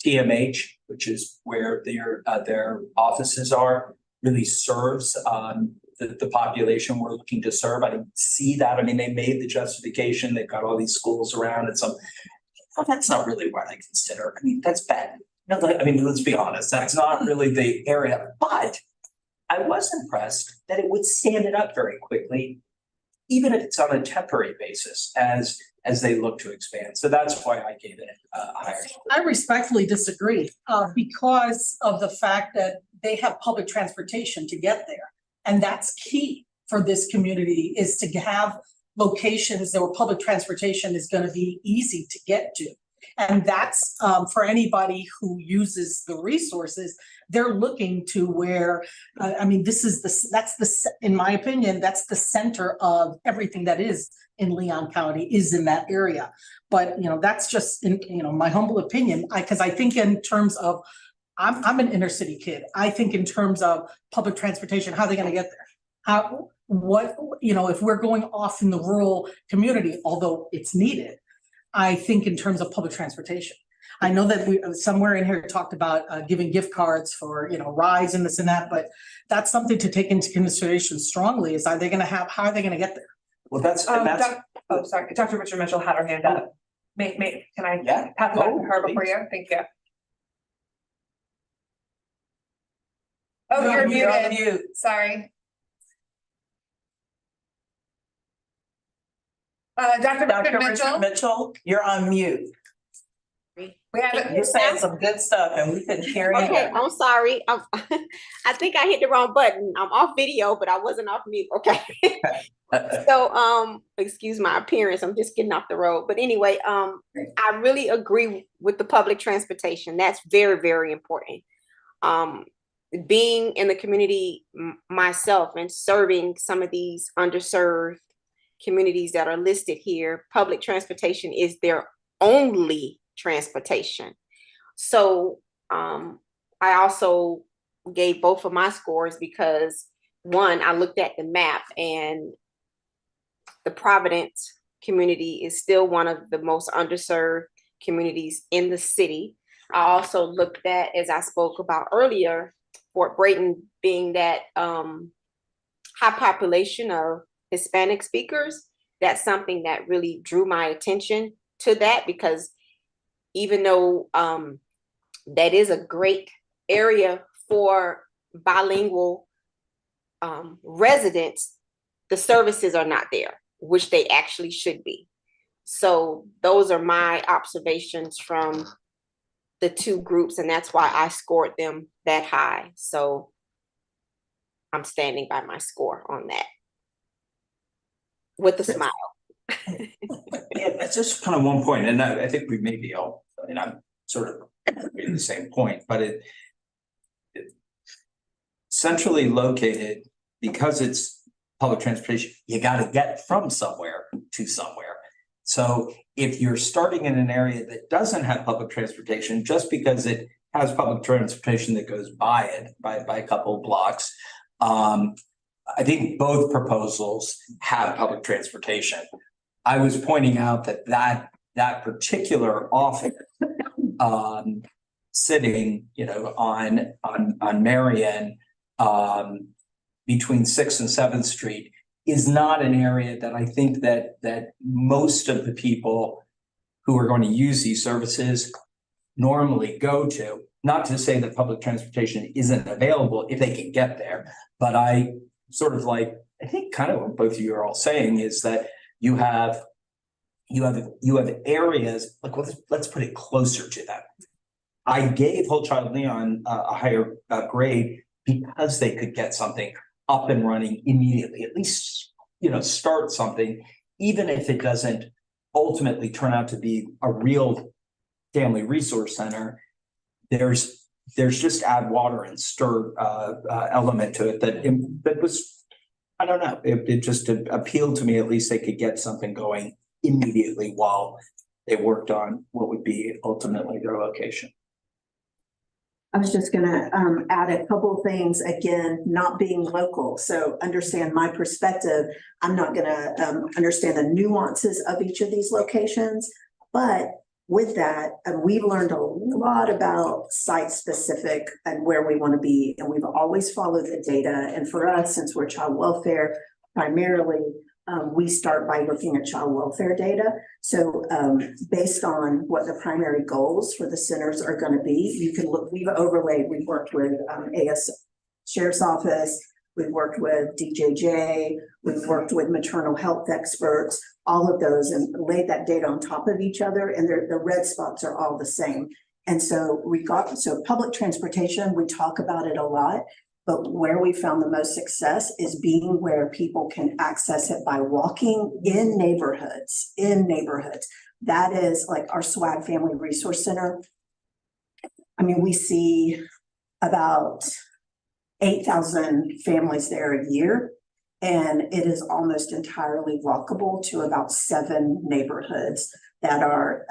TMH, which is where their offices are, really serves the population we're looking to serve. I didn't see that. I mean, they made the justification. They've got all these schools around and that's not really what I consider. I mean, that's bad. Let's be honest. That's not really the area, but I was impressed that it would stand it up very quickly, even if it's on a temporary basis as they look to expand. So that's why I gave it a higher score. I respectfully disagree because of the fact that they have public transportation to get there. And that's key for this community, is to have locations where public transportation is going to be easy to get to. And that's for anybody who uses the resources, they're looking to where, in my opinion, that's the center of everything that is in Leon County, is in that area. But, that's just in, my humble opinion, because I think in terms of, I'm an inner city kid. I think in terms of public transportation, how are they going to get there? If we're going off in the rural community, although it's needed, I think in terms of public transportation. I know that we, somewhere in here talked about giving gift cards for, you know, rides and this and that, but that's something to take into consideration strongly is how are they gonna get there? Well, that's, Sorry, Dr. Richard Mitchell had her hand up. Can I yeah. pass it back to her Oh, before please. you? Thank you. Oh, You're you're on muted. mute. Sorry. Dr. Dr. Richard Richard Mitchell, Mitchell, you're on mute. we have it. You're saying some good stuff and we couldn't hear you. Okay, I'm sorry. I think I hit the wrong button. I'm off video, but I wasn't off mute. Okay. So, excuse my appearance. I'm just getting off the road. But anyway, I really agree with the public transportation. That's very, very important. Being in the community myself and serving some of these underserved communities that are listed here, public transportation is their only transportation. So I also gave both of my scores because one, I looked at the map and the Providence community is still one of the most underserved communities in the city. I also looked at, as I spoke about earlier, Fort Brayton being that high population of Hispanic speakers. That's something that really drew my attention to that, because even though that is a great area for bilingual residents, the services are not there, which they actually should be. So those are my observations from the two groups, and that's why I scored them that high. So I'm standing by my score on that with a smile. Yeah, it's just kind of one point, and I think we may be all, I mean, I'm sort of in the same point, but it centrally located, because it's public transportation, you got to get from somewhere to somewhere. So if you're starting in an area that doesn't have public transportation, just because it has public transportation that goes by it by a couple of blocks, I think both proposals have public transportation. I was pointing out that particular office sitting, you know, on Marion between 6th and 7th Street is not an area that I think that most of the people who are going to use these services normally go to. Not to say that public transportation isn't available if they can get there, but I sort of like, I think kind of what both of you are all saying is that you have areas, like let's put it closer to them. I gave Whole Child Leon a higher grade because they could get something up and running immediately, at least, you know, start something, even if it doesn't ultimately turn out to be a real family resource center. There's just add water and stir element to it that was, I don't know, it just appealed to me. At least they could get something going immediately while they worked on what would be ultimately their location. I was just gonna add a couple of things, again, not being local. So understand my perspective. I'm not gonna understand the nuances of each of these locations, but with that, we've learned a lot about site specific and where we want to be. And we've always followed the data. And for us, since we're child welfare primarily, we start by looking at child welfare data. So based on what the primary goals for the centers are going to be, you can look, we've overlaid, we've worked with AS Sheriff's Office, we've worked with DJJ, we've worked with maternal health experts, all of those, and laid that data on top of each other, and the red spots are all the same. And so public transportation, we talk about it a lot, but where we found the most success is being where people can access it by walking in neighborhoods. That is like our SWAG Family Resource Center. I mean, we see about 8,000 families there a year, and it is almost entirely walkable to about 7 neighborhoods that are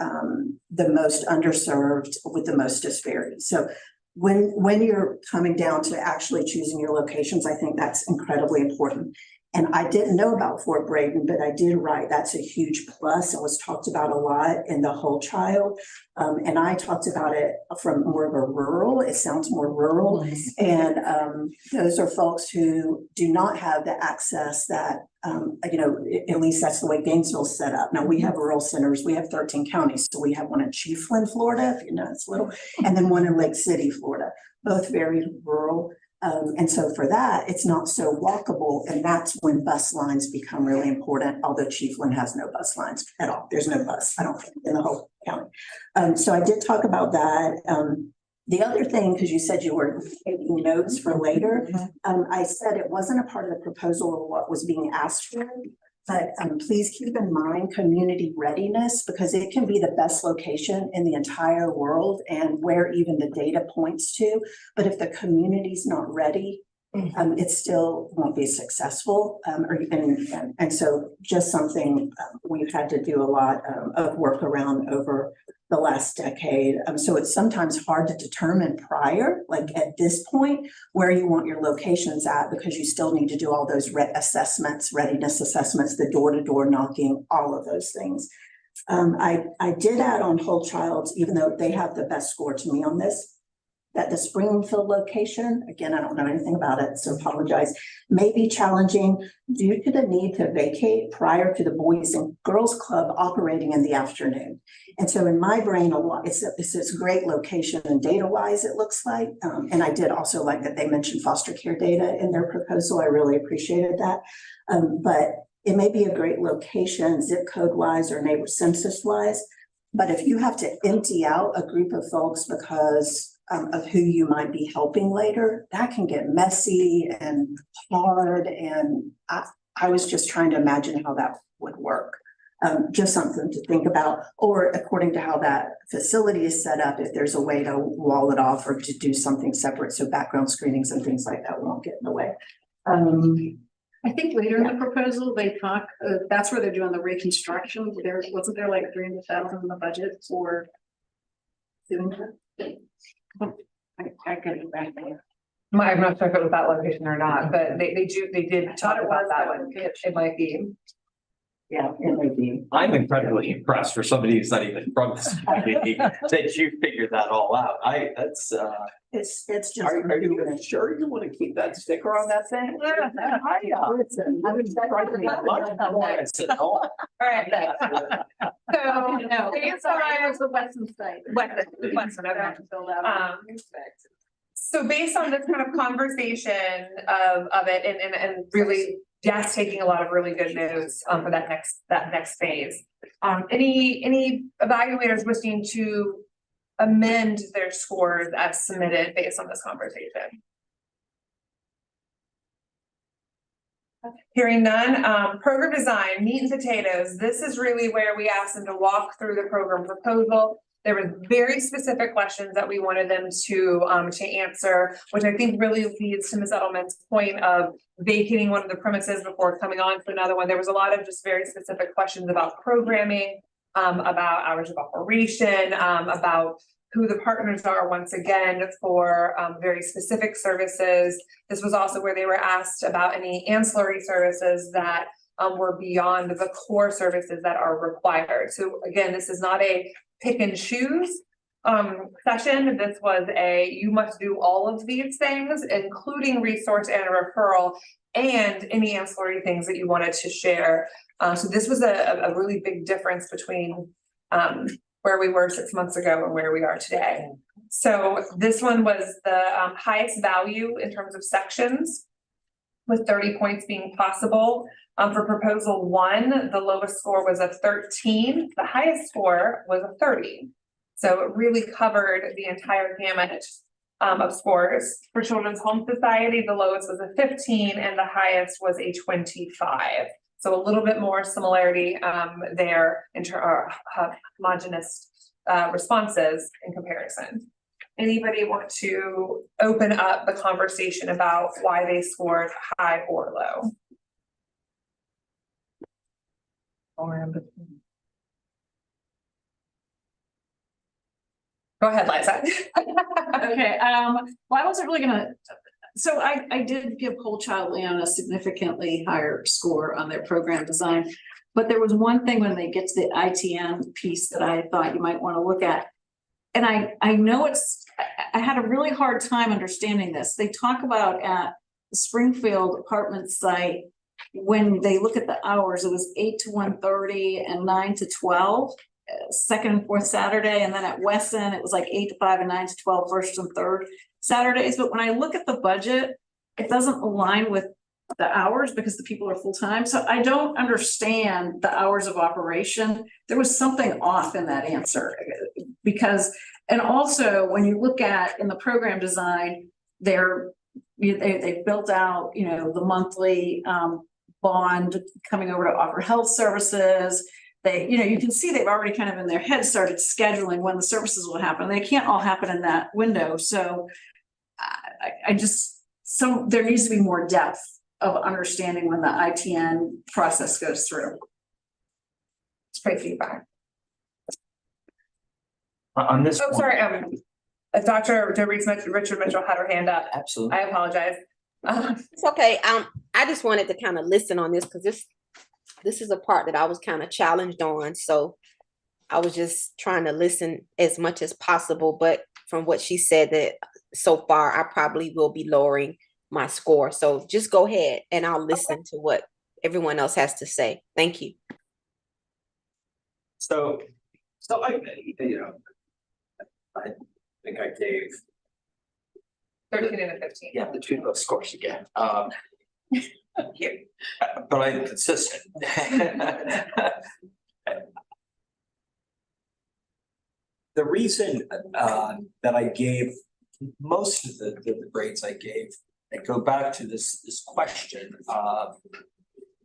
the most underserved with the most disparity. So when you're coming down to actually choosing your locations, I think that's incredibly important. And I didn't know about Fort Braden, but I did write, that's a huge plus and was talked about a lot in the whole child. And I talked about it from more of a rural, it sounds more rural. And those are folks who do not have the access that, at least that's the way Gainesville's set up. Now we have rural centers, we have 13 counties. So we have one in Chiefland, Florida, if you know, it's little, and then one in Lake City, Florida, both very rural. And so for that, it's not so walkable, and that's when bus lines become really important, although Chiefland has no bus lines at all. There's no bus, I don't think, in the whole county. So I did talk about that. The other thing, because you said you were taking notes for later, I said it wasn't a part of the proposal of what was being asked for. But please keep in mind community readiness, because it can be the best location in the entire world and where even the data points to. But if the community's not ready, it still won't be successful. And so just something we've had to do a lot of work around over the last decade. So it's sometimes hard to determine prior, like at this point, where you want your locations at, because you still need to do all those readiness assessments, the door-to-door knocking, all of those things. I did add on Whole Child's, even though they have the best score to me on this, that the Springfield location, again, I don't know anything about it, so apologize, may be challenging due to the need to vacate prior to the Boys and Girls Club operating in the afternoon. And so in my brain, it's a great location and data-wise, it looks like. And I did also like that they mentioned foster care data in their proposal. I really appreciated that. But it may be a great location, zip code-wise or neighbor census-wise. But if you have to empty out a group of folks because of who you might be helping later, that can get messy and hard. And I was just trying to imagine how that would work. Just something to think about, or according to how that facility is set up, if there's a way to wall it off or to do something separate so background screenings and things like that won't get in the way. I think later in the proposal, they talk, that's where they're doing the reconstruction. Wasn't there like 300,000 in the budget for doing that? I could go back there. I'm not sure if it was that location or not, but they did talk about that one. It might be. Yeah, it may be. I'm incredibly impressed for somebody who's not even from this community that you figured that all out. It's just. Are you sure you want to keep that sticker on that thing? All right. So, No, based on the western side. Western, okay. So based on this kind of conversation of it and really, yes, taking a lot of really good notes for that next phase. Any evaluators wishing to amend their scores as submitted based on this conversation? Hearing none, program design, meat and potatoes. This is really where we asked them to walk through the program proposal. There were very specific questions that we wanted them to answer, which I think really leads to Ms. Edelman's point of vacating one of the premises before coming on to another one. There was a lot of just very specific questions about programming, about hours of operation, about who the partners are once again for very specific services. This was also where they were asked about any ancillary services that were beyond the core services that are required. So again, this is not a pick and choose session. This was you must do all of these things, including resource and referral and any ancillary things that you wanted to share. So this was a really big difference between where we were 6 months ago and where we are today. So this one was the highest value in terms of sections, with 30 points being possible. For proposal 1, the lowest score was a 13. The highest score was a 30. So it really covered the entire gamut of scores. For Children's Home Society, the lowest was a 15 and the highest was a 25. So a little bit more similarity there in terms of homogenous responses in comparison. Anybody want to open up the conversation about why they scored high or low? Or in between. Go ahead, Liza. Okay, well, I wasn't really gonna, so I did give Whole Child Leon a significantly higher score on their program design. But there was one thing when they get to the ITM piece that I thought you might want to look at. And I know I had a really hard time understanding this. They talk about at the Springfield apartment site, when they look at the hours, it was 8 to 1:30 and 9 to 12, second and fourth Saturday. And then at Wesson, it was like 8 to 5 and 9 to 12, first and third Saturdays. But when I look at the budget, it doesn't align with the hours because the people are full-time. So I don't understand the hours of operation. There was something off in that answer because, and also when you look at in the program design, they've built out, the monthly bond coming over to offer health services. You can see they've already kind of in their head started scheduling when the services will happen. They can't all happen in that window. So there needs to be more depth of understanding when the ITN process goes through. It's great feedback. On this. Oh, point- sorry, Dr. Richard Mitchell had her hand up. Absolutely. I apologize. It's okay. I just wanted to kind of listen on this because this is a part that I was kind of challenged on. So I was just trying to listen as much as possible. But from what she said, that so far I probably will be lowering my score. So just go ahead and I'll listen to what everyone else has to say. Thank you. So I think I gave 13 and a 15. Yeah, the two low scores again. Here, but I'm consistent. The reason that I gave most of the grades I gave, I go back to this question.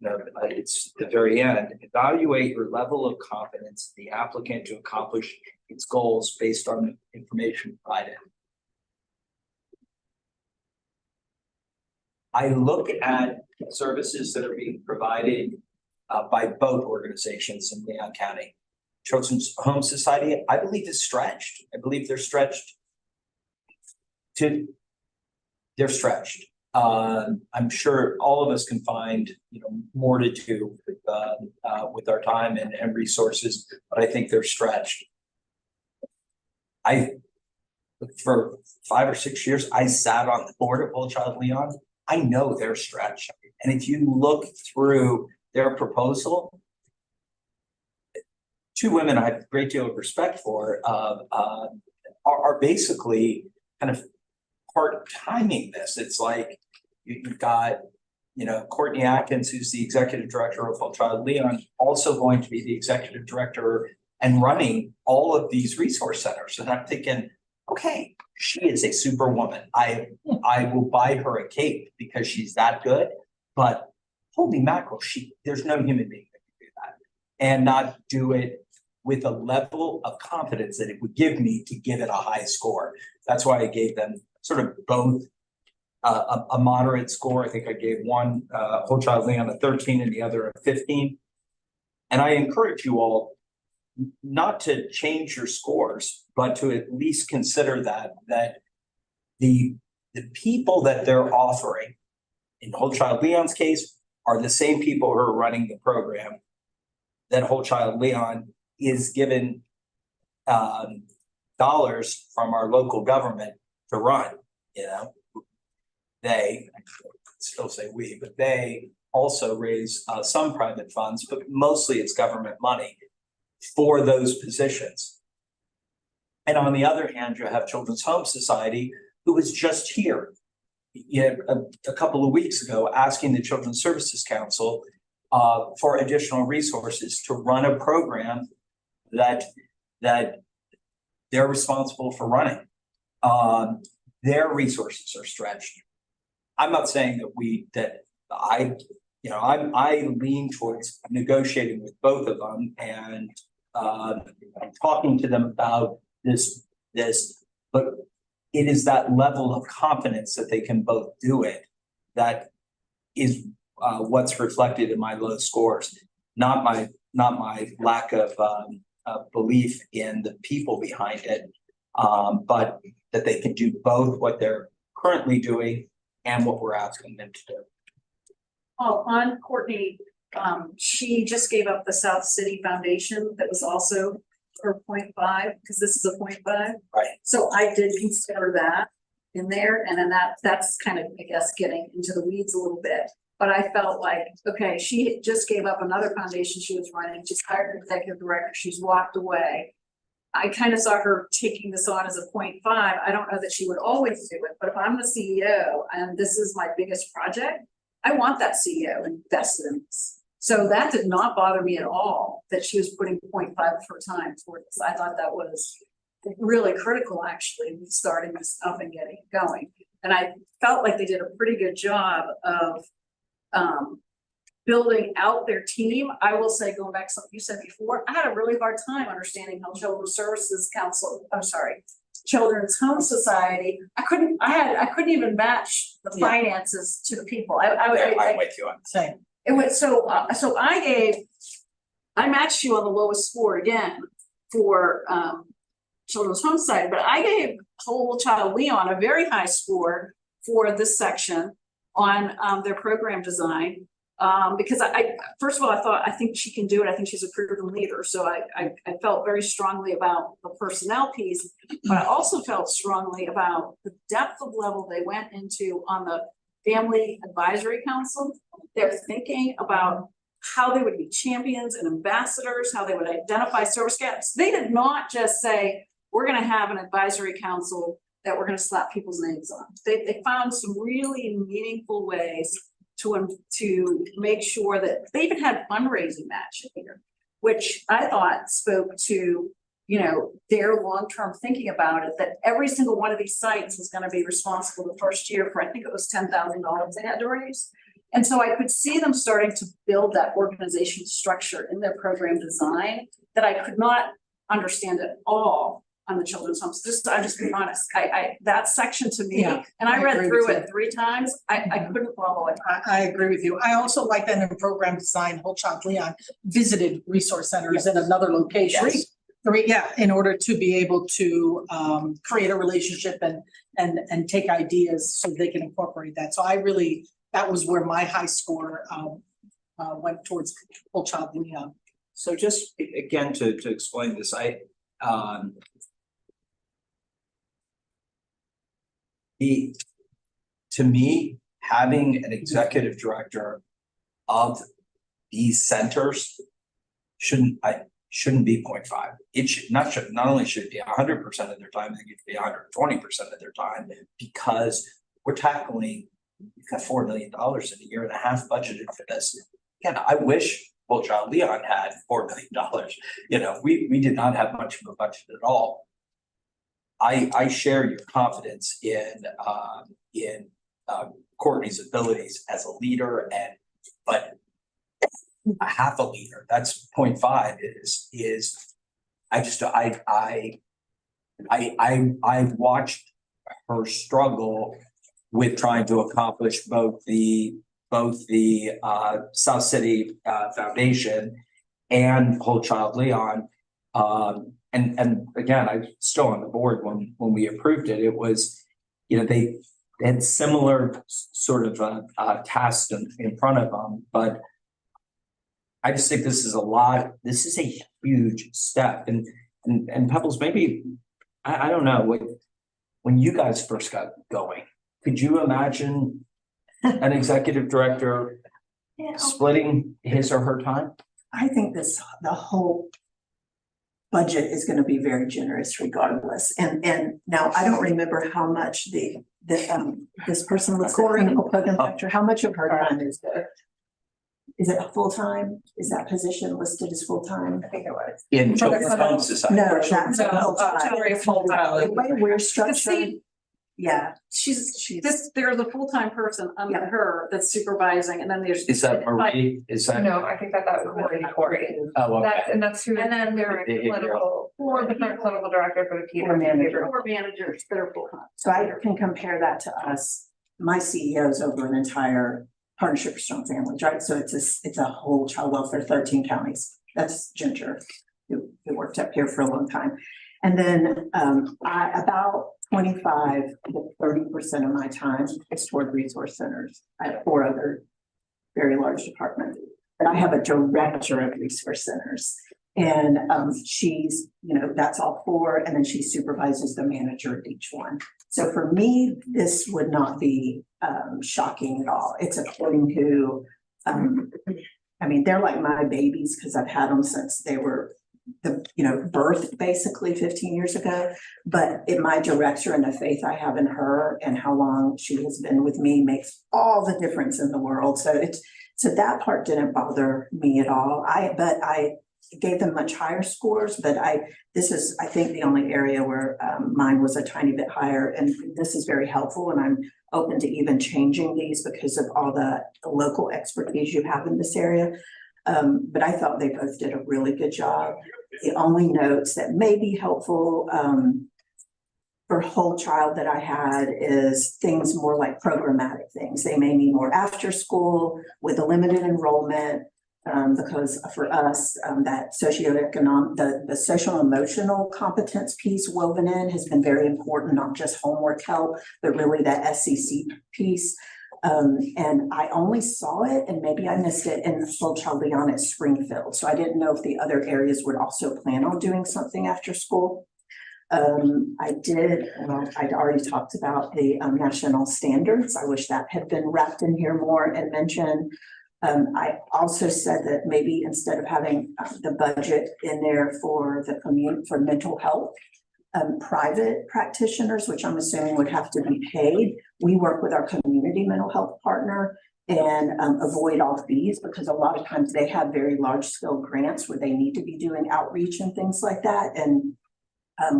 It's the very end. Evaluate your level of confidence in the applicant to accomplish its goals based on information provided. I look at services that are being provided by both organizations in Leon County. Children's Home Society, I believe, is stretched. I believe they're stretched. They're stretched. I'm sure all of us can find more to do with our time and resources, but I think they're stretched. For 5 or 6 years, I sat on the board of Whole Child Leon. I know they're stretched. And if you look through their proposal, two women I have a great deal of respect for are basically kind of part-timing this. It's like you've got, Courtney Atkins, who's the executive director of Whole Child Leon, also going to be the executive director and running all of these resource centers. And I'm thinking, okay, she is a superwoman. I will buy her a cake because she's that good, but holy mackerel, there's no human being that can do that and not do it with a level of confidence that it would give me to give it a high score. That's why I gave them sort of both a moderate score. I think I gave one Whole Child Leon a 13 and the other a 15. And I encourage you all not to change your scores, but to at least consider that the people that they're offering, in Whole Child Leon's case, are the same people who are running the program that Whole Child Leon is given dollars from our local government to run. They, I still say we, but they also raise some private funds, but mostly it's government money for those positions. And on the other hand, you have Children's Home Society, who was just here a couple of weeks ago asking the Children's Services Council for additional resources to run a program that they're responsible for running. Their resources are stretched. I'm not saying that I lean towards negotiating with both of them and talking to them about this, but it is that level of confidence that they can both do it that is what's reflected in my low scores, not my lack of belief in the people behind it, but that they can do both what they're currently doing and what we're asking them to do. Oh, on Courtney, she just gave up the South City Foundation that was also her 0.5, because this is a 0.5. Right. So I did consider that in there, and then that's kind of, I guess, getting into the weeds a little bit. But I felt like, okay, she just gave up another foundation she was running, she's hired an executive director, she's walked away. I kind of saw her taking this on as a 0.5. I don't know that she would always do it, but if I'm the CEO and this is my biggest project, I want that CEO invested in this. So that did not bother me at all, that she was putting 0.5 of her time toward this. I thought that was really critical, actually, with starting this up and getting it going. And I felt like they did a pretty good job of building out their team. I will say, going back to something you said before, I had a really hard time understanding how Children's Services Council, Children's Home Society, I couldn't even match the finances to the people. I'm with you on Same. It was so I matched you on the lowest score again for Children's Home Society, but I gave Whole Child Leon a very high score for this section on their program design. Because first of all, I think she can do it. I think she's a proven leader. So I felt very strongly about the personnel piece, but I also felt strongly about the depth of level they went into on the Family Advisory Council. They're thinking about how they would be champions and ambassadors, how they would identify service gaps. They did not just say, we're going to have an advisory council that we're going to slap people's names on. They found some really meaningful ways to make sure that they even had fundraising match here, which I thought spoke to, their long-term thinking about it, that every single one of these sites was going to be responsible the first year for, I think it was $10,000 they had to raise. And so I could see them starting to build that organization structure in their program design that I could not understand at all on the children's homes. I'm just being honest. That section to me, Yeah, and I I read agree through with it 3 times. I couldn't follow it. I agree with you. I also like that in program design, Whole Child Leon visited resource centers in another location. In order to be able to create a relationship and take ideas so they can incorporate that. So that was where my high score went towards Whole Child Leon. So just again, to explain this, to me, having an executive director of these centers shouldn't be 0.5. It should not only should it be 100% of their time, I think it should be 120% of their time, because we're tackling, we've got $4 million in a year and a half budgeted for this. Again, I wish Whole Child Leon had $4 million. We did not have much of a budget at all. I share your confidence in Courtney's abilities as a leader, but a half a leader, that's 0.5 is I watched her struggle with trying to accomplish both the South City Foundation and Whole Child Leon. And again, I'm still on the board when we approved it. It was, they had similar sort of tasks in front of them, but I just think this is a huge step. And Pebbles, maybe, I don't know, when you guys first got going, could you imagine an executive director splitting his or her time? I think the whole budget is going to be very generous regardless. And now I don't remember how much this person was the clinical program director, how much of her time is there? Is it full-time? Is that position listed as full-time? I think it was. In Children's Home Society? No, that's full-time. The way we're structured. Yeah. There's a full-time person under her that's supervising, and then there's. Is that Marie? Is that? No, I think that would be Corey. Oh, okay. That's who. And then there are different clinical director for the Or manager. Or managers that are full-time. So I can compare that to us. My CEO is over an entire partnership for strong families, right? So it's a whole child welfare, 13 counties. That's Ginger, who worked up here for a long time. And then about 25 to 30% of my time is toward resource centers. I have 4 other very large departments, but I have a director of resource centers. And she's, that's all 4, and then she supervises the manager of each one. So for me, this would not be shocking at all. It's according to, they're like my babies because I've had them since they were birthed basically 15 years ago. But my director and the faith I have in her and how long she has been with me makes all the difference in the world. So that part didn't bother me at all. I gave them much higher scores, but this is, I think, the only area where mine was a tiny bit higher, and this is very helpful, and I'm open to even changing these because of all the local expertise you have in this area. But I thought they both did a really good job. The only notes that may be helpful for whole child that I had is things more like programmatic things. They may need more after school with a limited enrollment. Because for us, that socioeconomic, the social emotional competence piece woven in has been very important, not just homework help, but really that SCC piece. And I only saw it, and maybe I missed it in Full Child Beyond at Springfield. So I didn't know if the other areas would also plan on doing something after school. I'd already talked about the national standards. I wish that had been wrapped in here more and mentioned. I also said that maybe instead of having the budget in there for the community for mental health, private practitioners, which I'm assuming would have to be paid, we work with our community mental health partner and avoid all fees, because a lot of times they have very large scale grants where they need to be doing outreach and things like that. And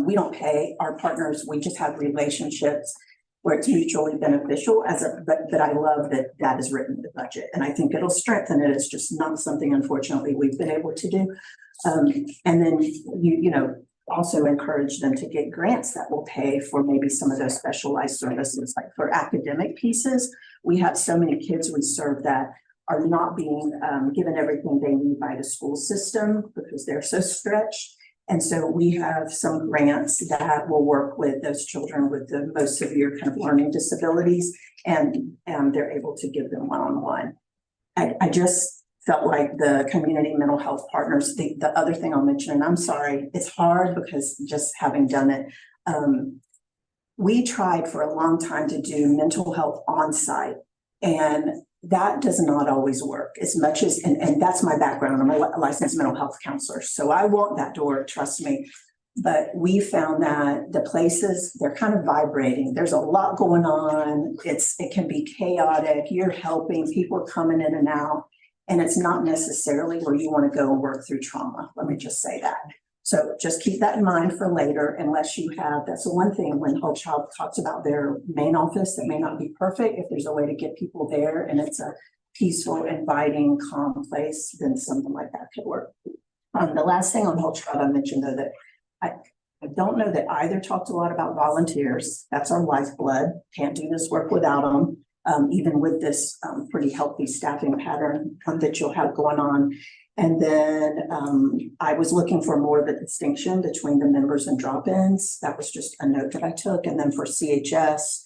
we don't pay our partners. We just have relationships where it's mutually beneficial but I love that is written in the budget, and I think it'll strengthen it. It's just not something, unfortunately, we've been able to do. And then you also encourage them to get grants that will pay for maybe some of those specialized services, like for academic pieces. We have so many kids we serve that are not being given everything they need by the school system because they're so stretched. And so we have some grants that will work with those children with the most severe kind of learning disabilities, and they're able to give them one-on-one. I just felt like the community mental health partners, the other thing I'll mention, and I'm sorry, it's hard because just having done it, we tried for a long time to do mental health on-site, and that does not always work as much as, and that's my background. I'm a licensed mental health counselor, so I walk that door, trust me. But we found that the places, they're kind of vibrating. There's a lot going on. It can be chaotic. You're helping, people are coming in and out, and it's not necessarily where you want to go and work through trauma. Let me just say that. So just keep that in mind for later, unless you have, that's the one thing when Whole Child talks about their main office that may not be perfect. If there's a way to get people there and it's a peaceful, inviting, calm place, then something like that could work. The last thing on Whole Child I mentioned, though, that I don't know that either talked a lot about volunteers. That's our lifeblood. Can't do this work without them. Even with this pretty healthy staffing pattern that you'll have going on. And then I was looking for more of a distinction between the members and drop-ins. That was just a note that I took. And then for CHS,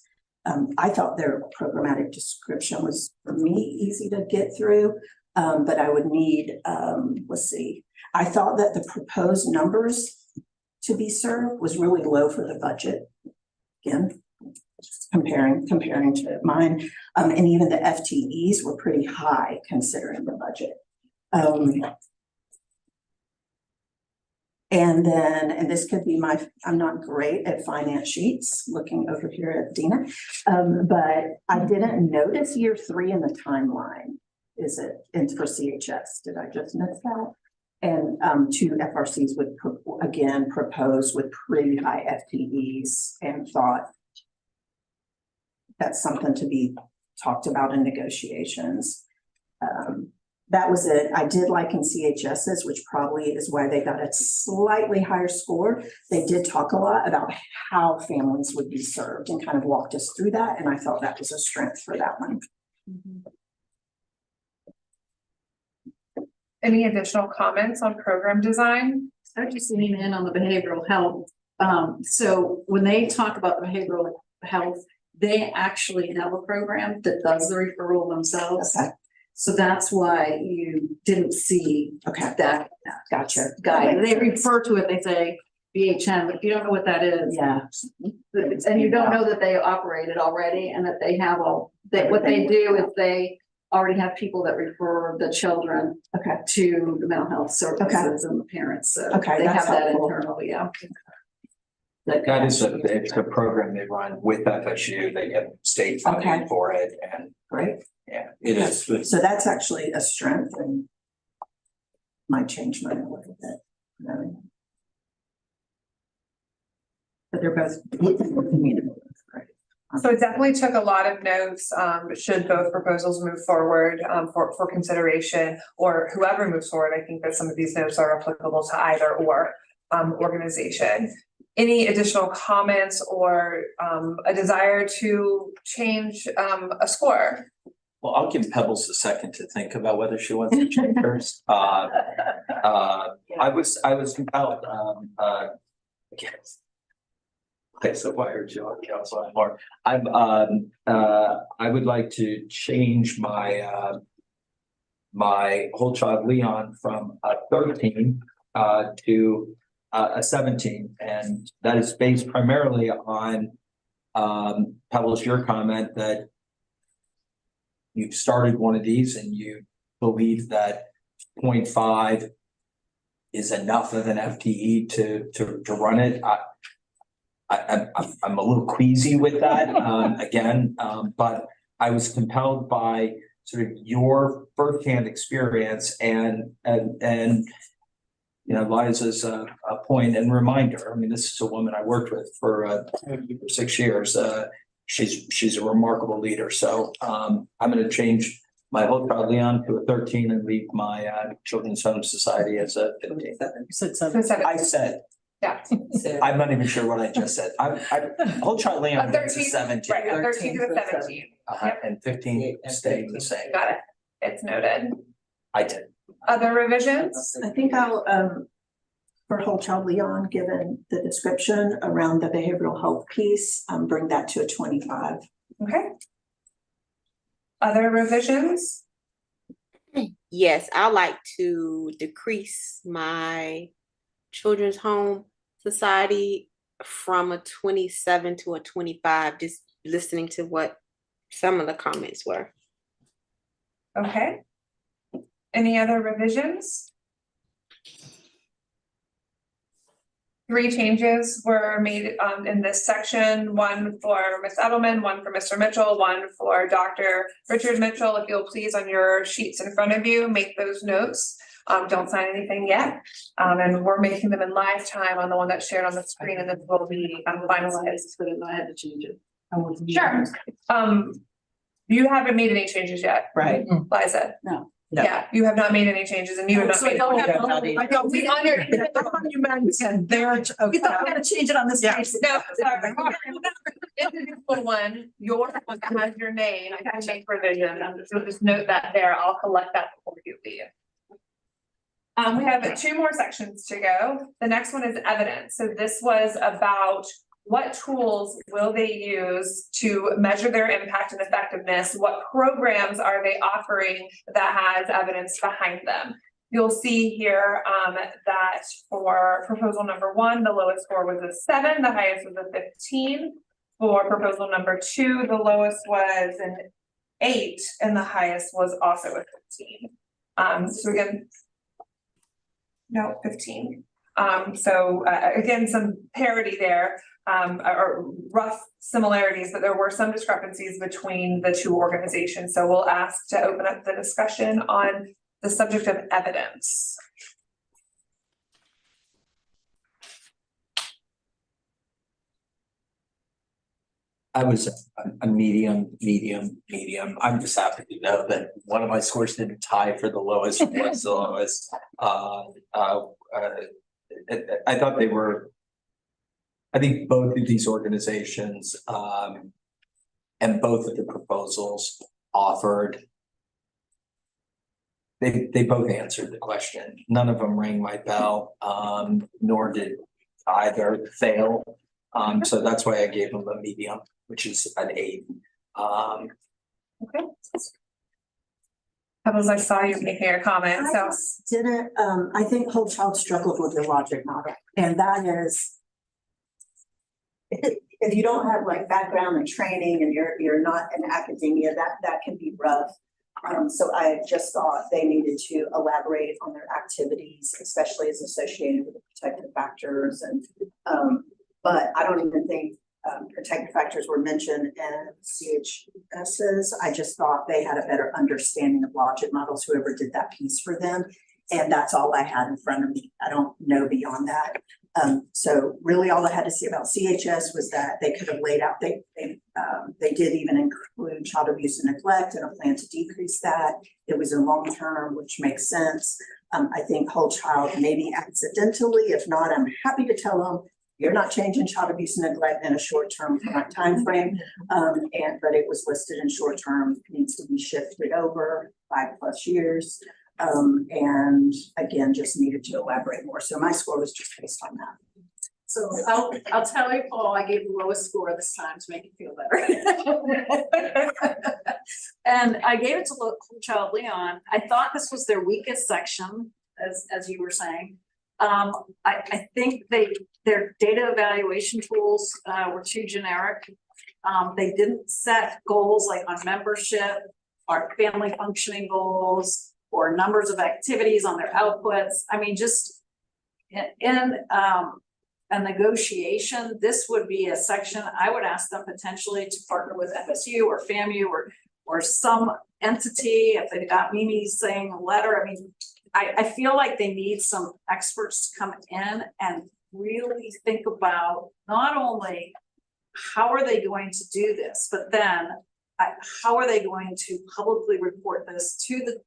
I thought their programmatic description was, for me, easy to get through. But I would need, let's see. I thought that the proposed numbers to be served was really low for the budget. Again, just comparing to mine. And even the FTEs were pretty high considering the budget. And this could be I'm not great at finance sheets, looking over here at Dina, but I didn't notice year 3 in the timeline. Is it in for CHS? Did I just miss that? And 2 FRCs would again propose with pretty high FTEs, and thought that's something to be talked about in negotiations. That was it. I did like in CHS's, which probably is why they got a slightly higher score. They did talk a lot about how families would be served and kind of walked us through that. And I felt that was a strength for that one. Any additional comments on program design? I just lean in on the behavioral health So when they talk about behavioral health, they actually have a program that does the referral themselves. Okay. So that's why you didn't see Okay, that gotcha. guide. They refer to it, they say BHM, but if you don't know what that is. Yeah. And you don't know that they operate it already and that they have what they do is they already have people that refer the children Okay, to the mental health services and the parents, so Okay, they that's have that helpful. internally, yeah. That is it's a program they run with FSU. They get state funding Okay. for it, and great. yeah, it is. So that's actually a strength and might change mine a little bit. But they're both. Great. So it definitely took a lot of notes, should both proposals move forward, for consideration, or whoever moves forward. I think that some of these notes are applicable to either or, organization. Any additional comments or, a desire to change, a score? Well, I'll give Pebbles a second to think about whether she wants to change hers. I was compelled, yes. Okay, so why are you on council anymore? I would like to change my my whole child Leon from a 13 to a 17, and that is based primarily on Pebbles, your comment that you've started one of these and you believe that 0.5 is enough of an FTE to run it. I'm a little queasy with that, again, but I was compelled by sort of your firsthand experience and you know, Liza's a point and reminder. I mean, this is a woman I worked with for 6 years. She's a remarkable leader. So I'm going to change my whole child Leon to a 13 and leave my Children's Home Society as a 15. You said So seven. seven, I said, yeah. I'm not even sure what I just said. Whole child Leon A goes to 13, 17. right, a 13 to a 17. Yep. And 15 staying the same. Got it. It's noted. I did. Other revisions? I think I'll, for whole child Leon, given the description around the behavioral health piece, bring that to a 25. Okay. Other revisions? Yes, I like to decrease my Children's Home Society from a 27 to a 25, just listening to what some of the comments were. Okay. Any other revisions? 3 changes were made in this section, one for Ms. Edelman, one for Mr. Mitchell, one for Dr. Richard Mitchell. If you'll please, on your sheets in front of you, make those notes. Don't sign anything yet. And we're making them in live time on the one that's shared on the screen, and this will be finalized. But I had to change it. Sure. You haven't made any changes yet, Right. Liza? No. No. Yeah, you have not made any changes and you have not So I made. don't have- I don't, We on your. you meant, and there, We thought we had to change it on this Yeah. page. No, sorry. Individual one, your one that has your name, I can make revision, so just note that there, I'll collect that before you leave. We have 2 more sections to go. The next one is evidence. So this was about what tools will they use to measure their impact and effectiveness? What programs are they offering that has evidence behind them? You'll see here that for proposal number 1, the lowest score was a 7, the highest was a 15. For proposal number 2, the lowest was an 8 and the highest was also a 15. So again, no, 15. So again, some parity there, or rough similarities, but there were some discrepancies between the 2 organizations. So we'll ask to open up the discussion on the subject of evidence. I was a medium. I'm just happy to know that one of my scores didn't tie for the lowest. Was the lowest. I thought they were. I think both of these organizations and both of the proposals offered. They both answered the question. None of them rang my bell, nor did either fail. So that's why I gave them a medium, which is an 8. Okay. Pebbles, I saw you making your comment, so. Didn't, I think whole child struggled with the logic model, and that is. If you don't have like background and training and you're not in academia, that can be rough. So I just thought they needed to elaborate on their activities, especially as associated with the protective factors and, but I don't even think protective factors were mentioned in CHSs. I just thought they had a better understanding of logic models, whoever did that piece for them. And that's all I had in front of me. I don't know beyond that. So really all I had to say about CHS was that they could have laid out, they did even include child abuse and neglect and a plan to decrease that. It was in long term, which makes sense. I think whole child maybe accidentally, if not, I'm happy to tell them, you're not changing child abuse and neglect in a short-term time frame. But it was listed in short-term, needs to be shifted over 5+ years. And again, just needed to elaborate more. So my score was just based on that. So I'll tell you, Paul, I gave the lowest score this time to make you feel better. And I gave it to Whole Child Leon. I thought this was their weakest section, as you were saying. I think their data evaluation tools were too generic. They didn't set goals like on membership or family functioning goals or numbers of activities on their outputs. I mean, just in a negotiation, this would be a section I would ask them potentially to partner with FSU or FAMU or some entity. If they got Mimi saying a letter, I mean, I feel like they need some experts to come in and really think about not only how are they going to do this, but then how are they going to publicly report this to the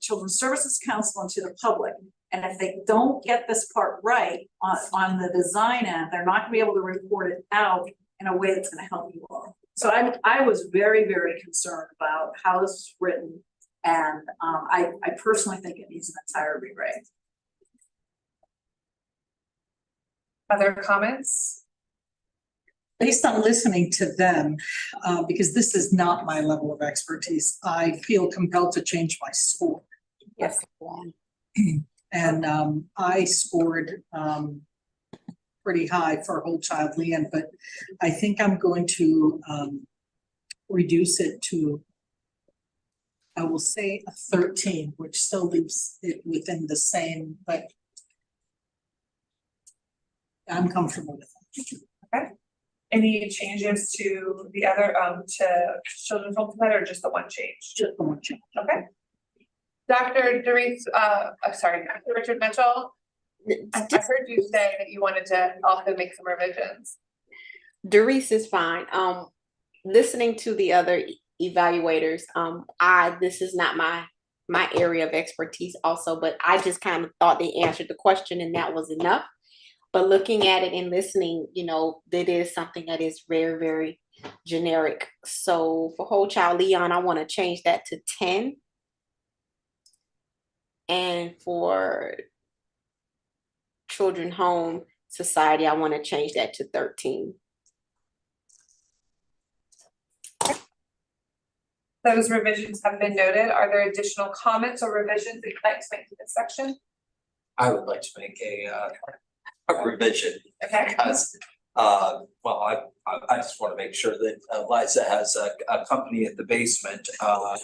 Children's Services Council and to the public. And if they don't get this part right on the design end, they're not gonna be able to report it out in a way that's gonna help you all. So I was very, very concerned about how this was written. And I personally think it needs an entire rewrite. Other comments? Based on listening to them, because this is not my level of expertise, I feel compelled to change my score. Yes. And I scored pretty high for Whole Child Leon, but I think I'm going to reduce it to, I will say a 13, which still leaves it within the same, but I'm comfortable with it. Okay. Any changes to the other, to children's home tonight, or just the one change? Just the one change. Okay. Dr. Doris, sorry, Dr. Richard Mitchell, I heard you say that you wanted to also make some revisions. Doris is fine. Listening to the other evaluators, this is not my area of expertise also, but I just kind of thought they answered the question and that was enough. But looking at it and listening, you know, that is something that is very, very generic. So for Whole Child Leon, I want to change that to 10. And for Children Home Society, I want to change that to 13. Those revisions have been noted. Are there additional comments or revisions that you'd like to make to this section? I would like to make a revision. Okay. Because, well, I just want to make sure that Liza has a company at the basement. I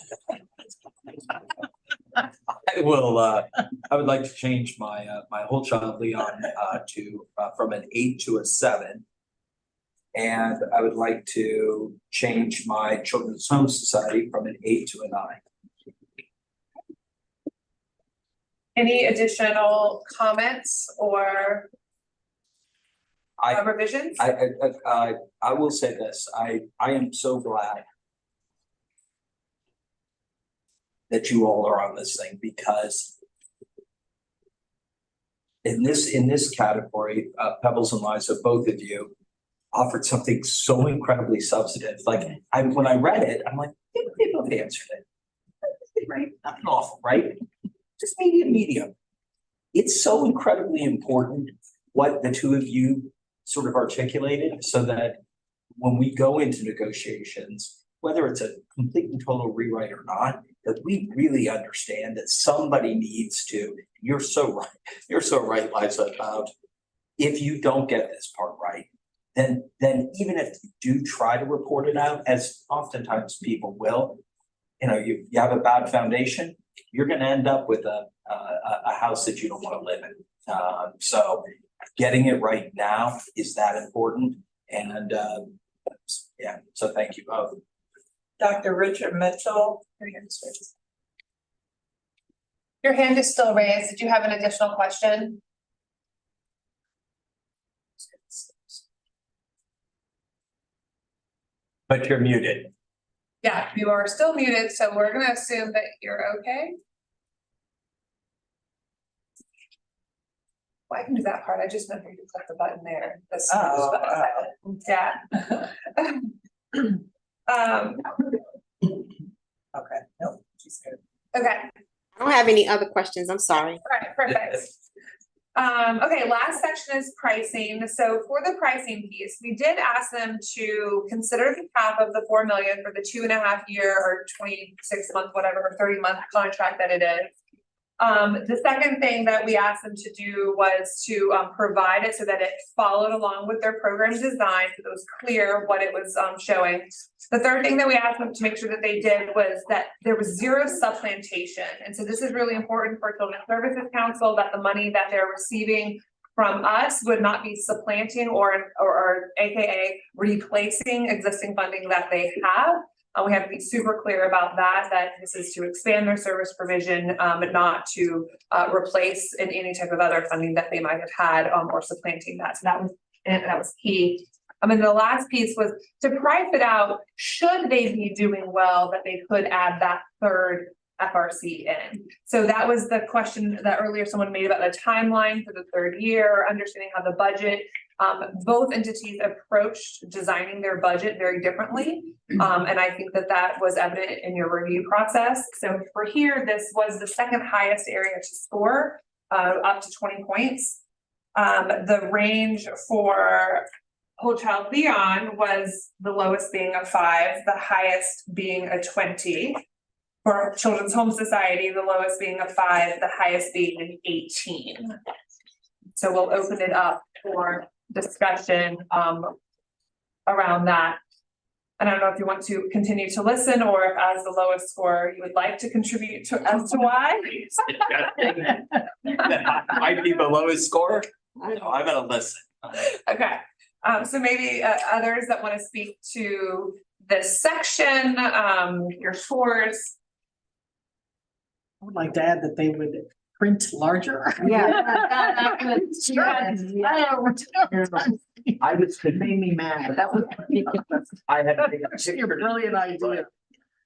would like to change my Whole Child Leon to from an 8 to a 7. And I would like to change my Children's Home Society from an 8 to a 9. Any additional comments or revisions? I will say this, I am so glad that you all are on this thing, because in this category, Pebbles and Liza, both of you offered something so incredibly substantive. Like when I read it, I'm like, they both answered it. Right? Nothing awful, right? Just medium. It's so incredibly important what the two of you sort of articulated so that when we go into negotiations, whether it's a complete and total rewrite or not, that we really understand that somebody needs to, you're so right, Liza, about if you don't get this part right, then even if you do try to report it out, as oftentimes people will, you have a bad foundation, you're gonna end up with a house that you don't wanna live in. So getting it right now is that important, and yeah, so thank you both. Dr. Richard Mitchell. Your hand is still raised. Did you have an additional question? But you're muted. Yeah, you are still muted, so we're gonna assume that you're okay. Well, I can do that part. I just never to click the button there. That's yeah. Okay, no, she's good. Okay. I don't have any other questions. I'm sorry. All right, perfect. Okay, last section is pricing. So for the pricing piece, we did ask them to consider the cap of the 4 million for the 2.5 year or 26 month, whatever, or 30-month contract that it is. The second thing that we asked them to do was to provide it so that it followed along with their program design, so it was clear what it was showing. The third thing that we asked them to make sure that they did was that there was zero supplantation. And so this is really important for Children's Services Council, that the money that they're receiving from us would not be supplanting or AKA replacing existing funding that they have. We have to be super clear about that this is to expand their service provision, but not to replace in any type of other funding that they might have had or supplanting that. So that was key. And the last piece was to price it out, should they be doing well, that they could add that third FRC in. So that was the question that earlier someone made about the timeline for the third year, understanding how the budget, both entities approached designing their budget very differently. And I think that was evident in your review process. So for here, this was the second highest area to score, up to 20 points. The range for Whole Child Leon was the lowest being a 5, the highest being a 20. For Children's Home Society, the lowest being a 5, the highest being an 18. So we'll open it up for discussion around that. And I don't know if you want to continue to listen or if as the lowest score, you would like to contribute to as to why. Might be the lowest score. I'm gonna listen. Okay, so maybe others that want to speak to this section, your scores. I would like to add that they would print larger. Yeah. I was Made me mad. That was ridiculous. I had Your brilliant idea.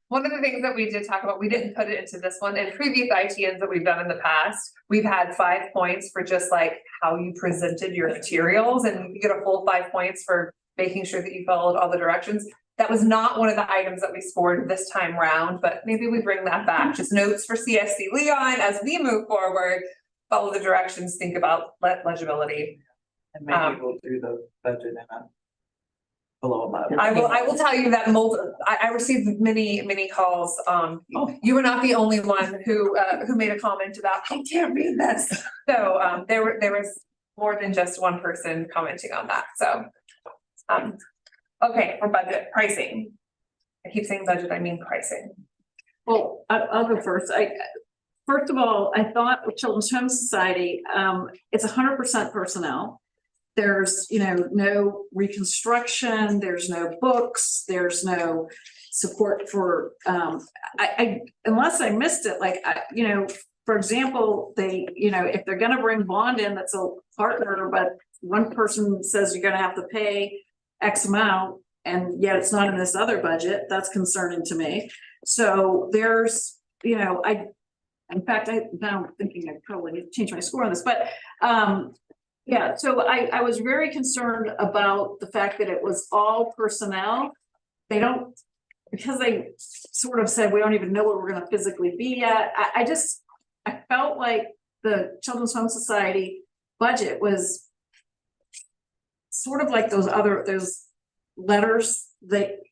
One of the things that we did talk about, we didn't put it into this one, in previous ITNs that we've done in the past, we've had 5 points for just like how you presented your materials, and you get a full 5 points for making sure that you followed all the directions. That was not one of the items that we scored this time round, but maybe we bring that back. Just notes for CSC Leon as we move forward, follow the directions, think about legibility. And maybe we'll do the budget in a below 11. I will tell you that I received many calls. You were not the only one who made a comment about, I can't read this. So there was more than just one person commenting on that. So okay, for budget pricing. I keep saying budget, I mean pricing. Well, I'll go first. First of all, I thought with Children's Home Society, it's 100% personnel. There's, no reconstruction, there's no books, there's no support for, unless I missed it, for example, if they're gonna bring bond in, that's a partner, but one person says you're gonna have to pay X amount, and yet it's not in this other budget, that's concerning to me. So there's, in fact, now I'm thinking I probably need to change my score on this, but, yeah, so I was very concerned about the fact that it was all personnel. Because they sort of said, we don't even know where we're gonna physically be at. I felt like the Children's Home Society budget was sort of like those letters,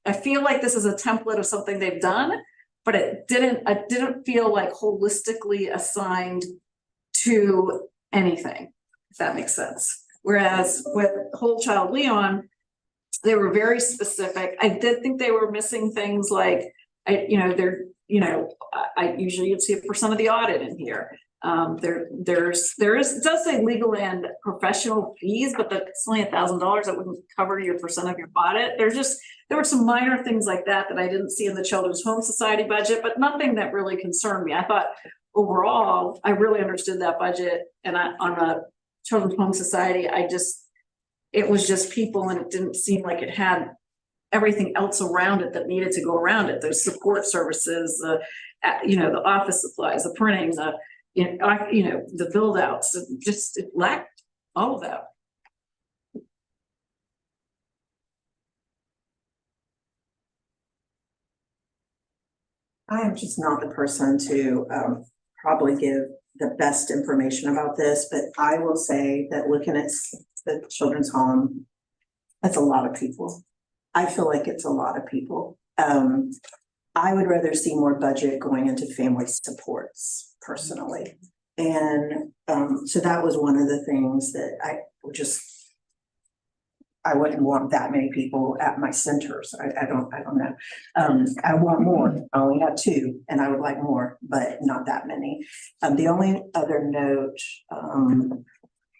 I feel like this is a template of something they've done, but I didn't feel like holistically assigned to anything, if that makes sense. Whereas with Whole Child Leon, they were very specific. I did think they were missing things like, I usually you'd see a percent of the audit in here. It does say legal and professional fees, but that's only $1,000. That wouldn't cover your percent of your audit. There were some minor things like that I didn't see in the Children's Home Society budget, but nothing that really concerned me. I thought overall, I really understood that budget, and on the Children's Home Society, it was just people, and it didn't seem like it had everything else around it that needed to go around it. Those support services, the office supplies, the printing, the build outs, it lacked all of that. I am just not the person to probably give the best information about this, but I will say that looking at the children's home, that's a lot of people. I feel like it's a lot of people. I would rather see more budget going into family supports personally. And so that was one of the things that I wouldn't want that many people at my centers. I don't know. I want more. I only have 2 and I would like more, but not that many. The only other note,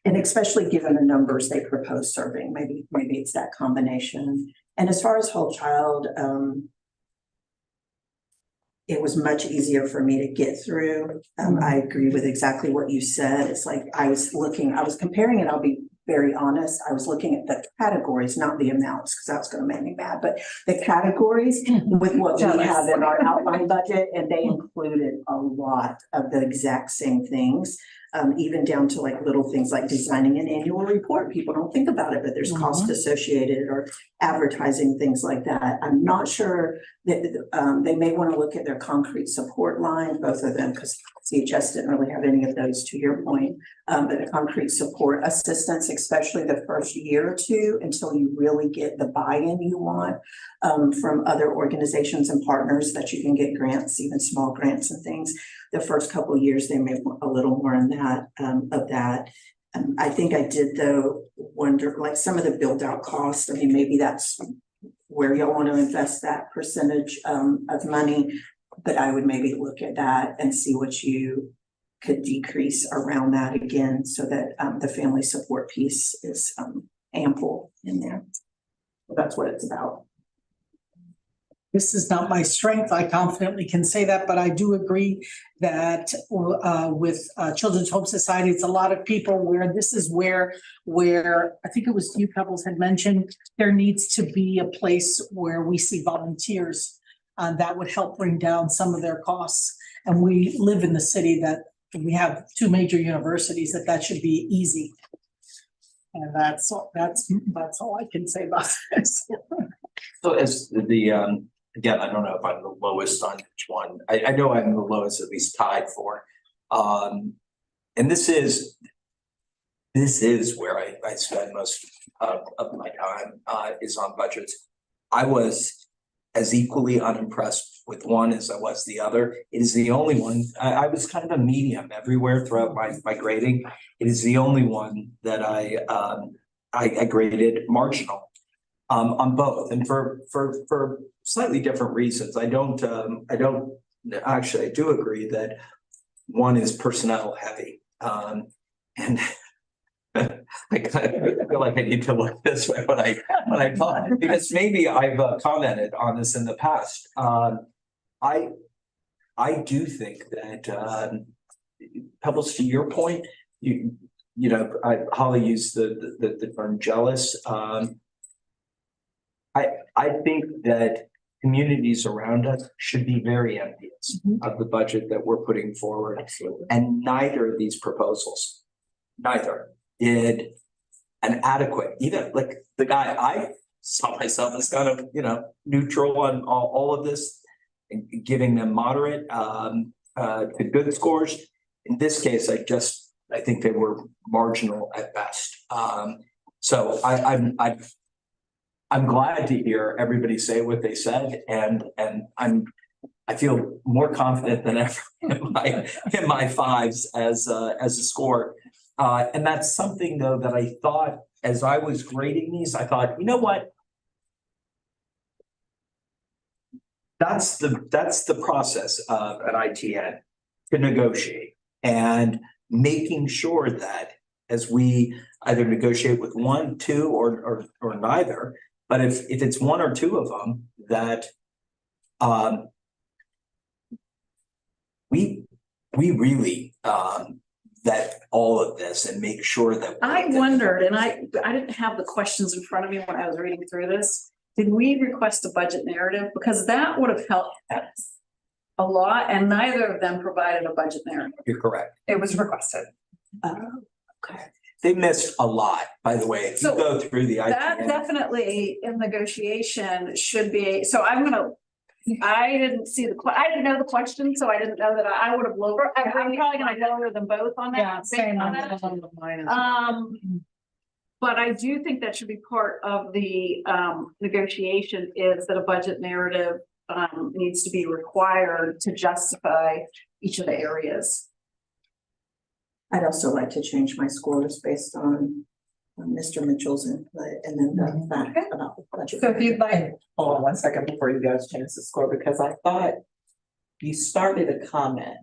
and especially given the numbers they propose serving, maybe it's that combination. And as far as Whole Child, it was much easier for me to get through. I agree with exactly what you said. It's like I was comparing it, I'll be very honest. I was looking at the categories, not the amounts, because that's going to make me mad, but the categories with what we have in our outline budget, and they included a lot of the exact same things. Even down to like little things like designing an annual report. People don't think about it, but there's cost associated, or advertising, things like that. I'm not sure that they may want to look at their concrete support line, both of them, because CHS didn't really have any of those, to your point. But the concrete support assistance, especially the first year or 2, until you really get the buy-in you want from other organizations and partners that you can get grants, even small grants and things. The first couple of years, they may want a little more in that of that. I think I did though wonder, like some of the build out costs. I mean, maybe that's where y'all want to invest that percentage of money, but I would maybe look at that and see what you could decrease around that again, so that the family support piece is ample in there. Well, that's what it's about. This is not my strength. I confidently can say that, but I do agree that with Children's Home Society, it's a lot of people where this is where I think it was you couples had mentioned there needs to be a place where we see volunteers that would help bring down some of their costs. And we live in the city that we have 2 major universities, that should be easy. And that's all I can say about this. So as again, I don't know if I'm the lowest on each one. I know I'm the lowest, at least tied for. And this is where I spend most of my time is on budgets. I was as equally unimpressed with one as I was the other. It is the only one, I was kind of a medium everywhere throughout my grading. It is the only one that I graded marginal on both, and for slightly different reasons. I do agree that one is personnel heavy. And I kind of feel like I need to look this way when I talk, because maybe I've commented on this in the past. I do think that Pebbles, to your point, Holly used the term jealous. I think that communities around us should be very envious of the budget that we're putting forward. Absolutely. And neither of these proposals, did an adequate, even like the guy, I saw myself as kind of, neutral on all of this, giving them moderate to good scores. In this case, I think they were marginal at best. So I'm glad to hear everybody say what they said, and I feel more confident than ever in my fives as a score. And that's something though that I thought as I was grading these, I thought, you know what? That's the process of an ITN, to negotiate and making sure that as we either negotiate with one, two, or neither, but if it's one or two of them, that we really vet all of this and make sure that. I wondered, and I didn't have the questions in front of me when I was reading through this. Did we request a budget narrative? Because that would have helped us a lot, and neither of them provided a budget narrative. You're correct. It was requested. Okay. They missed a lot, by the way, if you So go through the That ITN. definitely in negotiation should be, so I didn't see I didn't know the question, so I didn't know that I would have lowered, I'm probably gonna lower them both on that. Yeah, same on that. mine. But I do think that should be part of the negotiation, is that a budget narrative needs to be required to justify each of the areas. I'd also like to change my scores based on Mr. Mitchell's input and then the fact about the budget. So if you'd like, Hold on one second before you guys change the score, because I thought you started a comment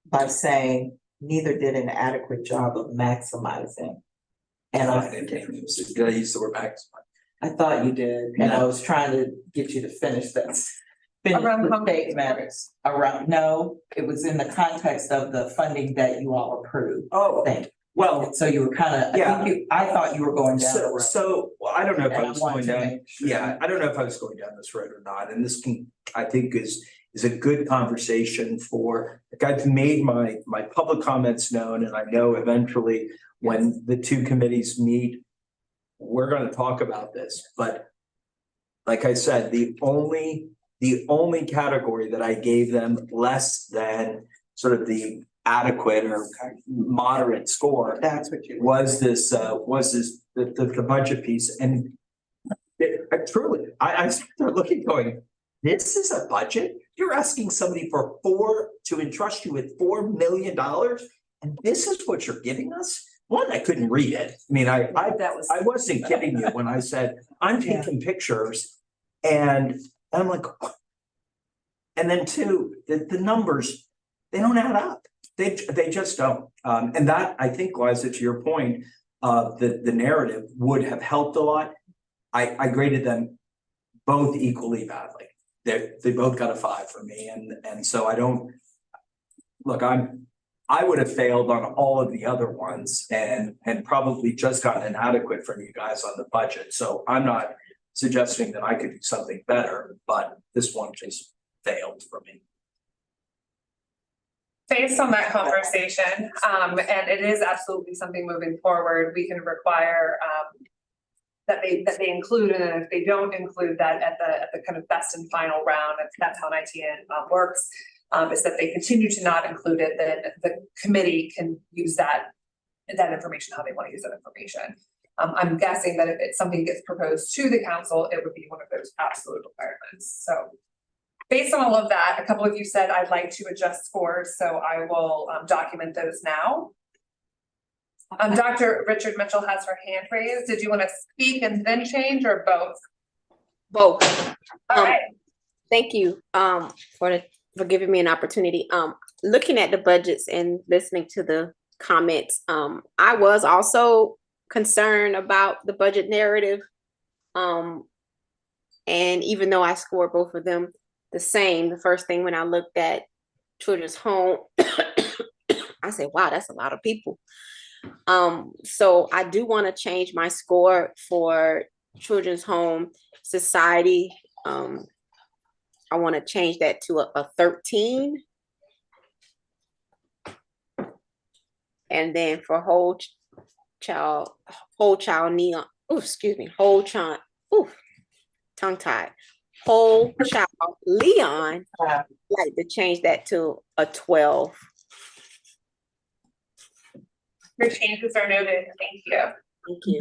by saying neither did an adequate job of maximizing. And I did I use the word maximum? I thought you did, and I was trying to get you to finish that. Finish Around the concrete statement around, no, it was in the context of the funding that you all approved. Oh, Thing. well, So you were kind of, Yeah. I thought you were going down the road. well, I don't know if And I I was wanted going to down, make sure. yeah, I don't know if I was going down this road or not, and this I think is a good conversation for, like, I've made my public comments known, and I know eventually when the two committees meet, we're gonna talk about this, but like I said, the only category that I gave them less than sort of the adequate or moderate score That's what you. was the budget piece, and I started looking going, this is a budget? You're asking somebody to entrust you with $4 million, and this is what you're giving us? One, I couldn't read it. I mean, I wasn't kidding you when I said, I'm taking pictures and I'm like, and then two, the numbers, they don't add up. They just don't. And that, I think, Liza, to your point, the narrative would have helped a lot. I graded them both equally badly. They both got a 5 for me. And so I don't, look, I would have failed on all of the other ones and probably just gotten inadequate from you guys on the budget. So I'm not suggesting that I could do something better, but this one just failed for me. based on that conversation, and it is absolutely something moving forward, we can require that they include, and then if they don't include that at the kind of best and final round, if that's how an ITN works, is that they continue to not include it, then the committee can use that information how they want to use that information. I'm guessing that if it's something gets proposed to the council, it would be one of those absolute requirements. So based on all of that, a couple of you said I'd like to adjust scores, so I will document those now. Dr. Richard Mitchell has her hand raised. Did you want to speak and then change, or both? Both. All right. Thank you for giving me an opportunity. Looking at the budgets and listening to the comments, I was also concerned about the budget narrative. And even though I scored both of them the same, the first thing when I looked at Children's Home, I said, wow, that's a lot of people. So I do want to change my score for Children's Home Society. I want to change that to a 13. And then for whole child neon, tongue-tied. Whole child Leon, I'd like to change that to a 12. Your changes are noted. Thank you. Thank you.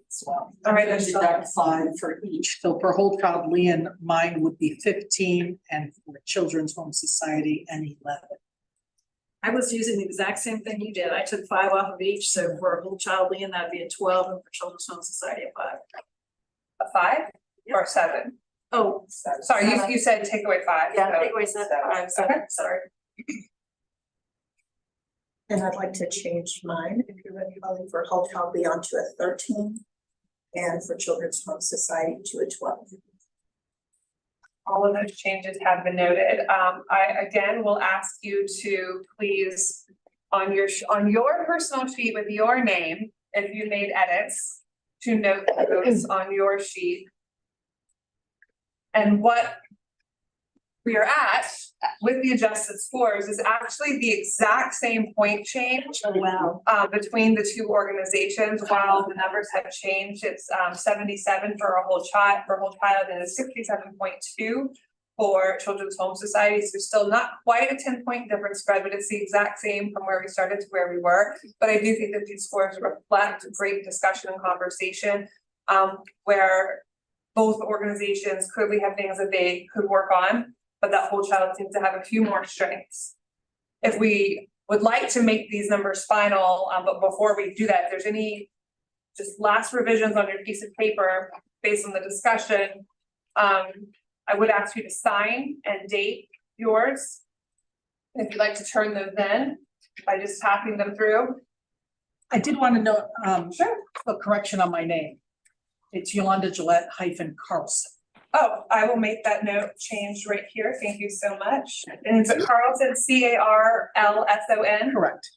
As well. All right, And Michelle. deduct 5 for each. So for Whole Child Leon, mine would be 15, and for Children's Home Society, and 11. I was using the exact same thing you did. I took 5 off of each, so for a whole child Leon, that'd be a 12, and for Children's Home Society, a 5. A 5 or 7? Oh, Sorry, you said take away 5. yeah, so- take away 7, 5, 7, sorry. And I'd like to change mine, if you're ready, Holly, for Whole Child Beyond to a 13. And for Children's Home Society to a 12. All of those changes have been noted. I again will ask you to please, on your personal sheet with your name, if you made edits, to note those on your sheet. And what we are at with the adjusted scores is actually the exact same point change. Oh, wow. Between the two organizations. While the numbers have changed, it's 77 for a whole child, and it's 67.2 for Children's Home Society. So still not quite a 10-point difference spread, but it's the exact same from where we started to where we were. But I do think that these scores reflect great discussion and conversation, where both organizations clearly have things that they could work on, but that Whole Child seems to have a few more strengths. If we would like to make these numbers final, but before we do that, if there's any just last revisions on your piece of paper based on the discussion, I would ask you to sign and date yours. If you'd like to turn those in by just tapping them through. I did want to note, Sure. a correction on my name. It's Yolanda Gillette -Carlson. Oh, I will make that note change right here. Thank you so much. And it's Carlson, CARLSON. Correct.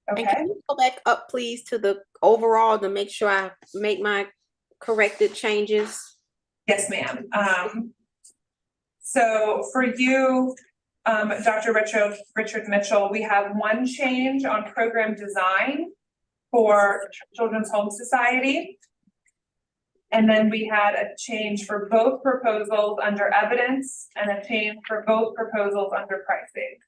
And Okay. can you go back up, please, to the overall to make sure I make my corrected changes? Yes, ma'am. So for you, Dr. Richard Mitchell, we have one change on program design for Children's Home Society. And then we had a change for both proposals under evidence and a change for both proposals under pricing.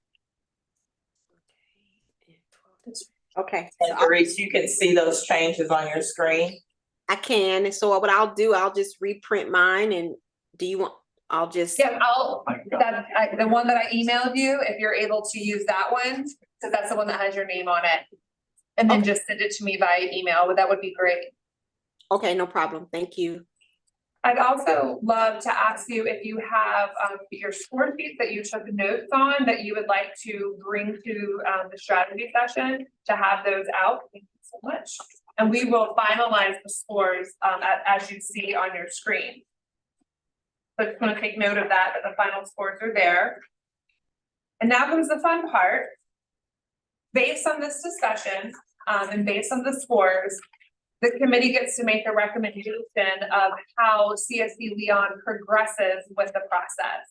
Okay. And Doris, you can see those changes on your screen. I can, and so what I'll do, I'll just reprint mine, and do you want, I'll just. Yeah, the one that I emailed you, if you're able to use that one, because that's the one that has your name on it. And then just send it to me via email, that would be great. Okay, no problem. Thank you. I'd also love to ask you if you have your score sheets that you took notes on that you would like to bring to the strategy session to have those out. Thank you so much. And we will finalize the scores as you see on your screen. So just want to take note of that the final scores are there. And now comes the fun part. Based on this discussion and based on the scores, the committee gets to make a recommendation of how CSC Leon progresses with the process.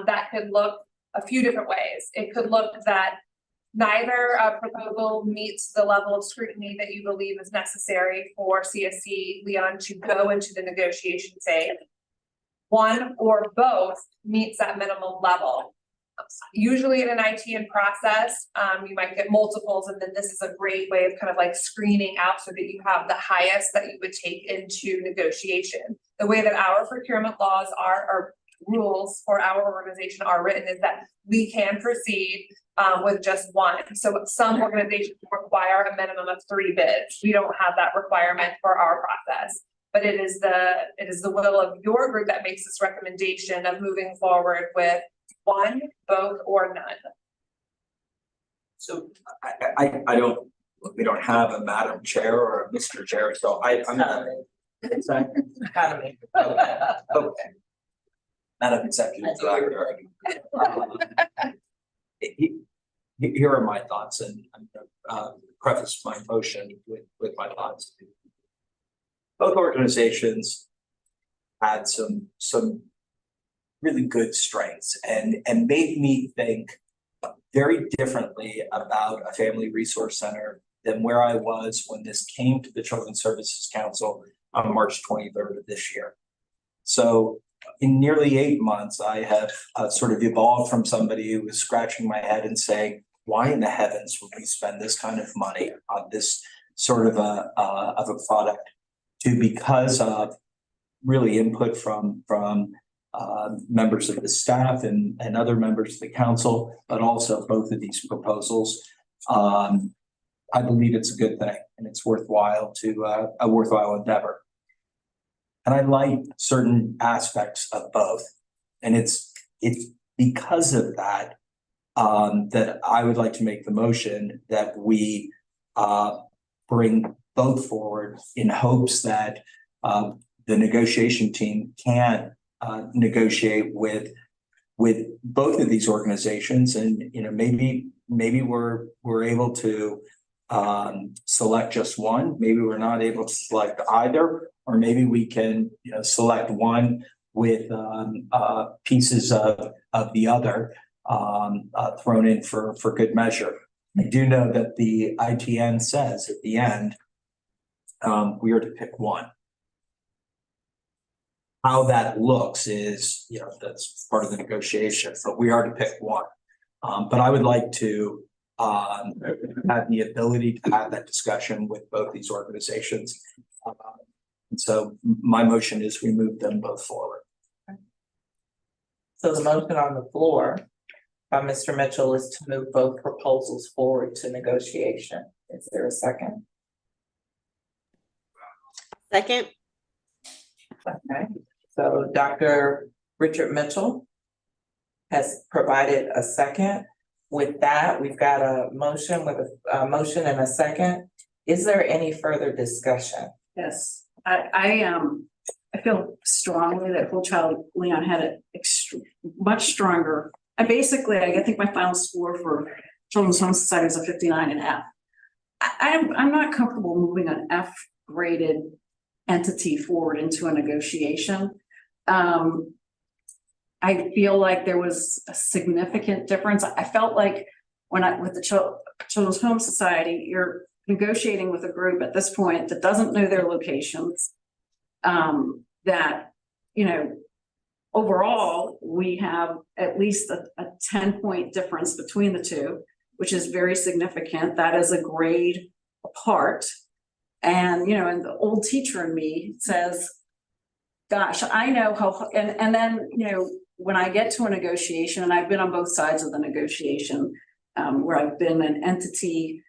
That could look a few different ways. It could look that neither proposal meets the level of scrutiny that you believe is necessary for CSC Leon to go into the negotiation phase. One or both meets that minimum level. Usually in an ITN process, you might get multiples, and then this is a great way of kind of like screening out so that you have the highest that you would take into negotiation. The way that our procurement laws or rules for our organization are written is that we can proceed with just one. So some organizations require a minimum of 3 bids. We don't have that requirement for our process. But it is the will of your group that makes this recommendation of moving forward with one, both, or none. So we don't have a Madam Chair or a Mr. Chair, so I'm gonna. Economy. Okay. Madam Executive Director. Here are my thoughts, and I'm gonna preface my motion with my thoughts. Both organizations had some really good strengths and made me think very differently about a family resource center than where I was when this came to the Children's Services Council on March 23rd of this year. So in nearly 8 months, I have sort of evolved from somebody who was scratching my head and saying, why in the heavens would we spend this kind of money on this sort of a product to, because of really input from members of the staff and other members of the council, but also both of these proposals. I believe it's a good thing and it's worthwhile to a worthwhile endeavor. And I like certain aspects of both. And it's because of that that I would like to make the motion that we bring both forward in hopes that the negotiation team can negotiate with both of these organizations. And maybe we're able to select just one. Maybe we're not able to select either, or maybe we can select one with pieces of the other thrown in for good measure. I do know that the ITN says at the end we are to pick one. How that looks is, that's part of the negotiation, but we are to pick one. But I would like to have the ability to have that discussion with both these organizations. And so my motion is we move them both forward. So the motion on the floor by Mr. Mitchell is to move both proposals forward to negotiation. Is there a second? Second. Okay, so Dr. Richard Mitchell has provided a second. With that, we've got a motion with a motion and a second. Is there any further discussion? Yes, I feel strongly that Whole Child Leon had it much stronger. I think my final score for Children's Home Society is a 59 and F. I'm not comfortable moving an F graded entity forward into a negotiation. I feel like there was a significant difference. I felt like with the Children's Home Society, you're negotiating with a group at this point that doesn't know their locations. That, overall, we have at least a 10-point difference between the two, which is very significant. That is a grade apart. And, and the old teacher in me says, gosh, I know how, and then, when I get to a negotiation, and I've been on both sides of the negotiation, where I've been an entity,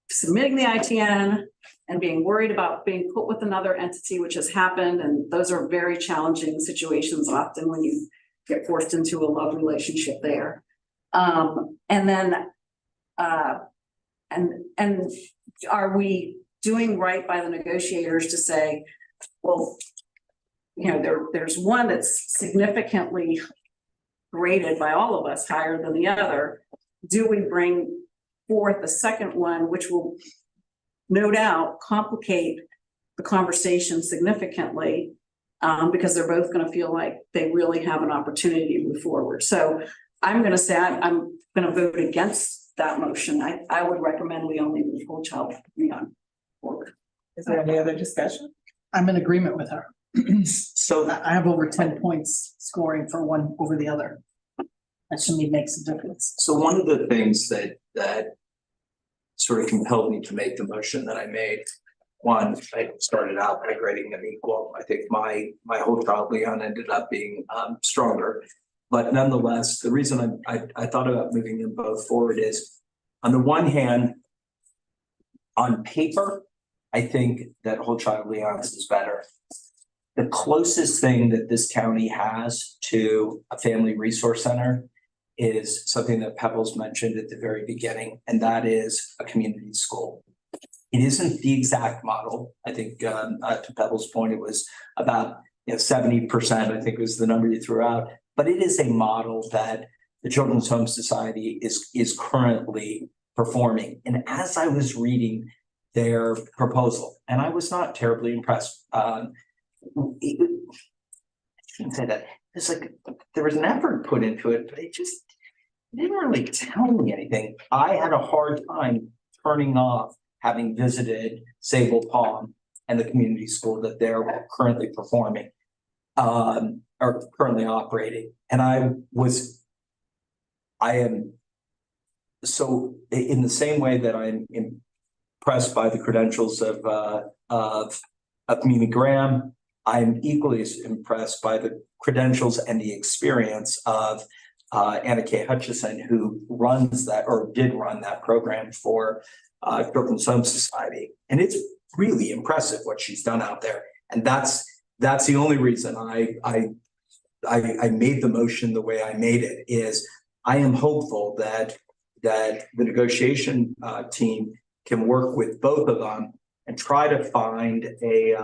submitting the ITN and being worried about being put with another entity, which has happened. And those are very challenging situations often when you get forced into a love relationship there. And then, and are we doing right by the negotiators to say, well, there's one that's significantly graded by all of us higher than the other. Do we bring forth a second one, which will no doubt complicate the conversation significantly, because they're both going to feel like they really have an opportunity to move forward. So I'm going to say I'm going to vote against that motion. I would recommend we only move Whole Child Leon forward. Is there any other discussion? I'm in agreement with her. So I have over 10 points scoring for one over the other. That to me makes a difference. So one of the things that sort of compelled me to make the motion that I made, one, I started out by grading them equal. I think my Whole Child Leon ended up being stronger. But nonetheless, the reason I thought about moving them both forward is, on the one hand, on paper, I think that Whole Child Leon's is better. The closest thing that this county has to a family resource center is something that Pebbles mentioned at the very beginning, and that is a community school. It isn't the exact model. I think to Pebbles' point, it was about 70%, I think was the number you threw out. But it is a model that the Children's Home Society is currently performing. And as I was reading their proposal, and I was not terribly impressed. I shouldn't say that. It's like there was an effort put into it, but it didn't really tell me anything. I had a hard time turning off having visited Sable Palm and the community school that they're currently performing, or currently operating. And I am so in the same way that I'm impressed by the credentials of Mimi Graham. I'm equally as impressed by the credentials and the experience of Anna Kay Hutchison, who runs that or did run that program for Children's Home Society. And it's really impressive what she's done out there. And that's the only reason I made the motion the way I made it. Is I am hopeful that the negotiation team can work with both of them and try to find a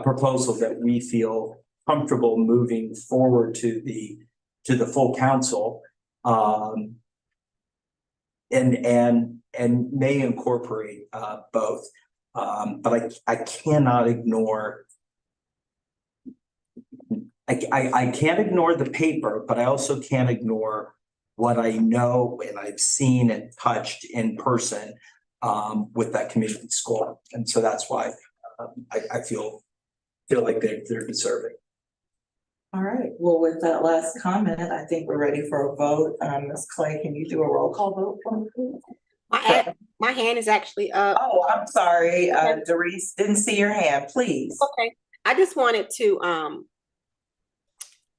proposal that we feel comfortable moving forward to the full council, and may incorporate both. But I cannot ignore. I can't ignore the paper, but I also can't ignore what I know and I've seen and touched in person with that community school. And so that's why I feel like they're deserving. All right, well, with that last comment, I think we're ready for a vote. Ms. Clay, can you do a roll call vote for me, please? My hand is actually up. Oh, I'm sorry, Doris, didn't see your hand, please. Okay, I just wanted to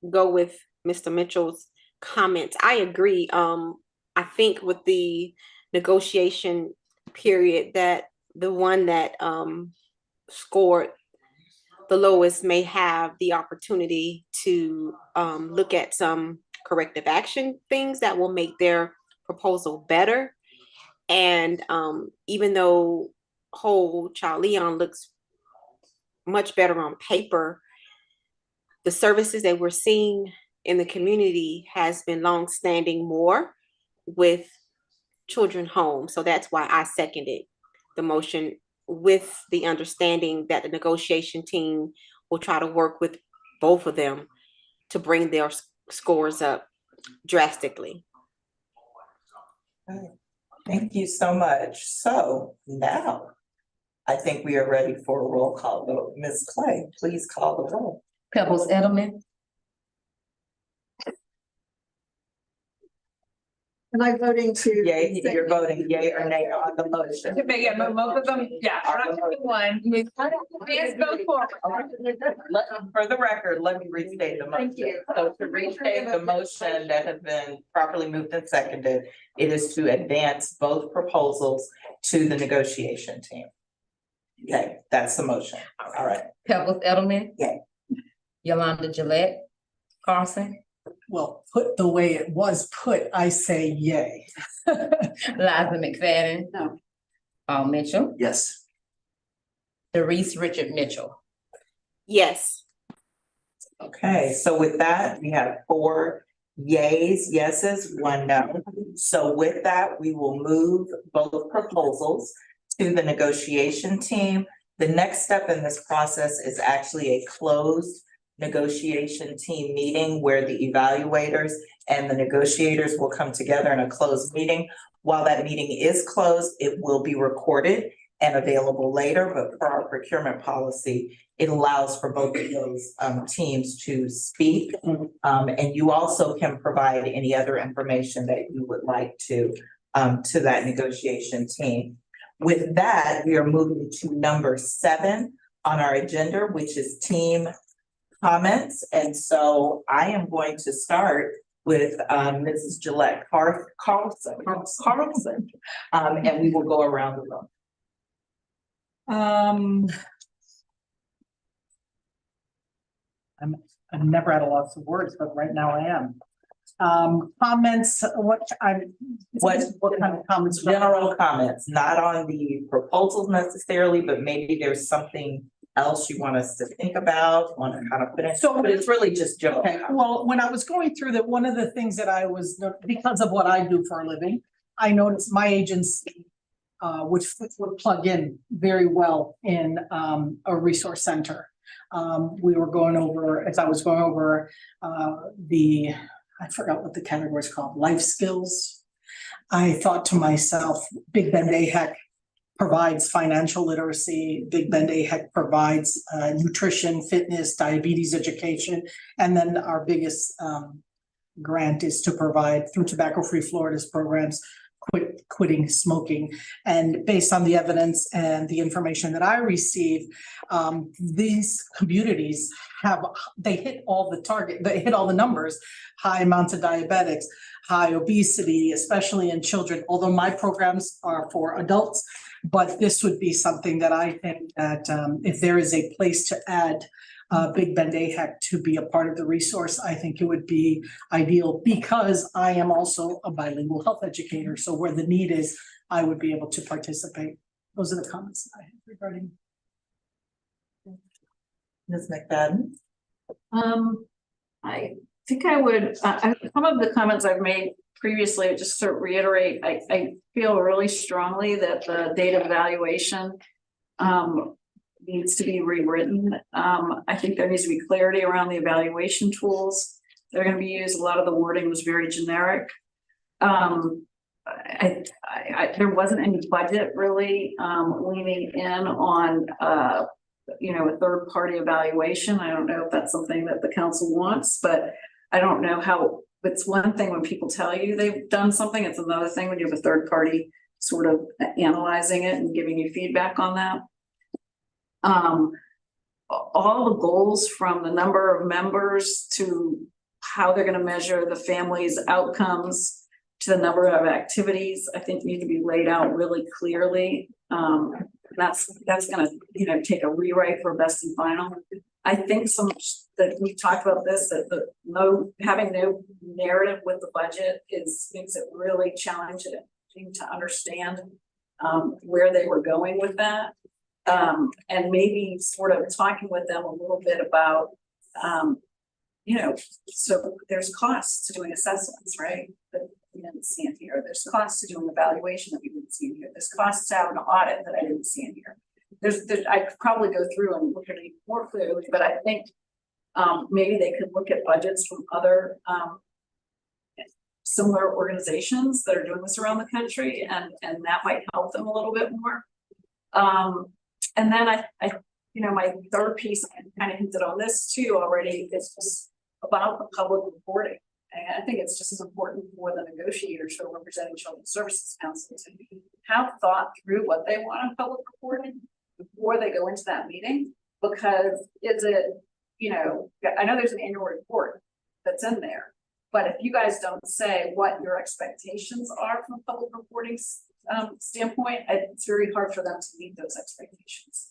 go with Mr. Mitchell's comments. I agree. I think with the negotiation period that the one that scored the lowest may have the opportunity to look at some corrective action things that will make their proposal better. And even though whole child Leon looks much better on paper, the services that we're seeing in the community has been long-standing more with Children's Home. So that's why I seconded the motion, with the understanding that the negotiation team will try to work with both of them to bring their scores up drastically. Thank you so much. So now I think we are ready for a roll call vote. Ms. Clay, please call the roll. Pebbles Edelman, Am I voting to? Yay, you're voting yay or nay on the motion. Yeah, most of them, yeah, I'm not picking one. Please go forward. For the record, let me restate the motion. Thank you. So to restate the motion that has been properly moved and seconded, it is to advance both proposals to the negotiation team. Okay, that's the motion. All right. Pebbles Edelman. Yay. Yolanda Gillette, Carson, Well, put the way it was put, I say yay. Liza McFadden. No. Paul Mitchell, Yes. Doris Richard Mitchell. Yes. Okay, so with that, we have 4 yeses, 1 no. So with that, we will move both proposals to the negotiation team. The next step in this process is actually a closed negotiation team meeting where the evaluators and the negotiators will come together in a closed meeting. While that meeting is closed, it will be recorded and available later, but for our procurement policy, it allows for both of those teams to speak. And you also can provide any other information that you would like to that negotiation team. With that, we are moving to number 7 on our agenda, which is team comments. And so I am going to start with Mrs. Gillette Carlson, and we will go around the room. I'm never at a loss of words, but right now I am. Comments, what kind of comments? General comments, not on the proposals necessarily, but maybe there's something else you want us to think about, want to kind of put in. So- but it's really just general. Okay, comments. well, when I was going through that, one of the things that I was, because of what I do for a living, I noticed my agency, which would plug in very well in a resource center. We were going over, as I was going over I forgot what the category is called, life skills. I thought to myself, Big Bend AHEC provides financial literacy. Big Bend AHEC provides nutrition, fitness, diabetes education. And then our biggest grant is to provide, through Tobacco Free Florida's programs, quitting smoking. And based on the evidence and the information that I received, these communities they hit all the numbers, high amounts of diabetics, high obesity, especially in children, although my programs are for adults. But this would be something that I think that if there is a place to add Big Bend AHEC to be a part of the resource, I think it would be ideal, because I am also a bilingual health educator. So where the need is, I would be able to participate. Those are the comments that I have regarding. Ms. McFadden? I think I would, some of the comments I've made previously, just to reiterate, I feel really strongly that the data evaluation needs to be rewritten. I think there needs to be clarity around the evaluation tools that are going to be used. A lot of the wording was very generic. There wasn't any budget really leaning in on a third-party evaluation. I don't know if that's something that the council wants, but I don't know how. It's one thing when people tell you they've done something, it's another thing when you have a third party sort of analyzing it and giving you feedback on that. All the goals, from the number of members to how they're going to measure the family's outcomes to the number of activities, I think need to be laid out really clearly. That's going to take a rewrite for best and final. I think that we talked about this, that having no narrative with the budget makes it really challenging to understand where they were going with that. And maybe sort of talking with them a little bit about, so there's costs to doing assessments, right? That we didn't see in here. There's costs to doing evaluation that we didn't see in here. There's costs to have an audit that I didn't see in here. I could probably go through and look at it more clearly, but I think maybe they could look at budgets from other similar organizations that are doing this around the country, and that might help them a little bit more. And then my third piece, I kind of hinted on this too already, is just about the public reporting. And I think it's just as important for the negotiators who are representing Children's Services Council to have thought through what they want on public reporting before they go into that meeting. Because I know there's an annual report that's in there, but if you guys don't say what your expectations are from a public reporting standpoint, it's very hard for them to meet those expectations.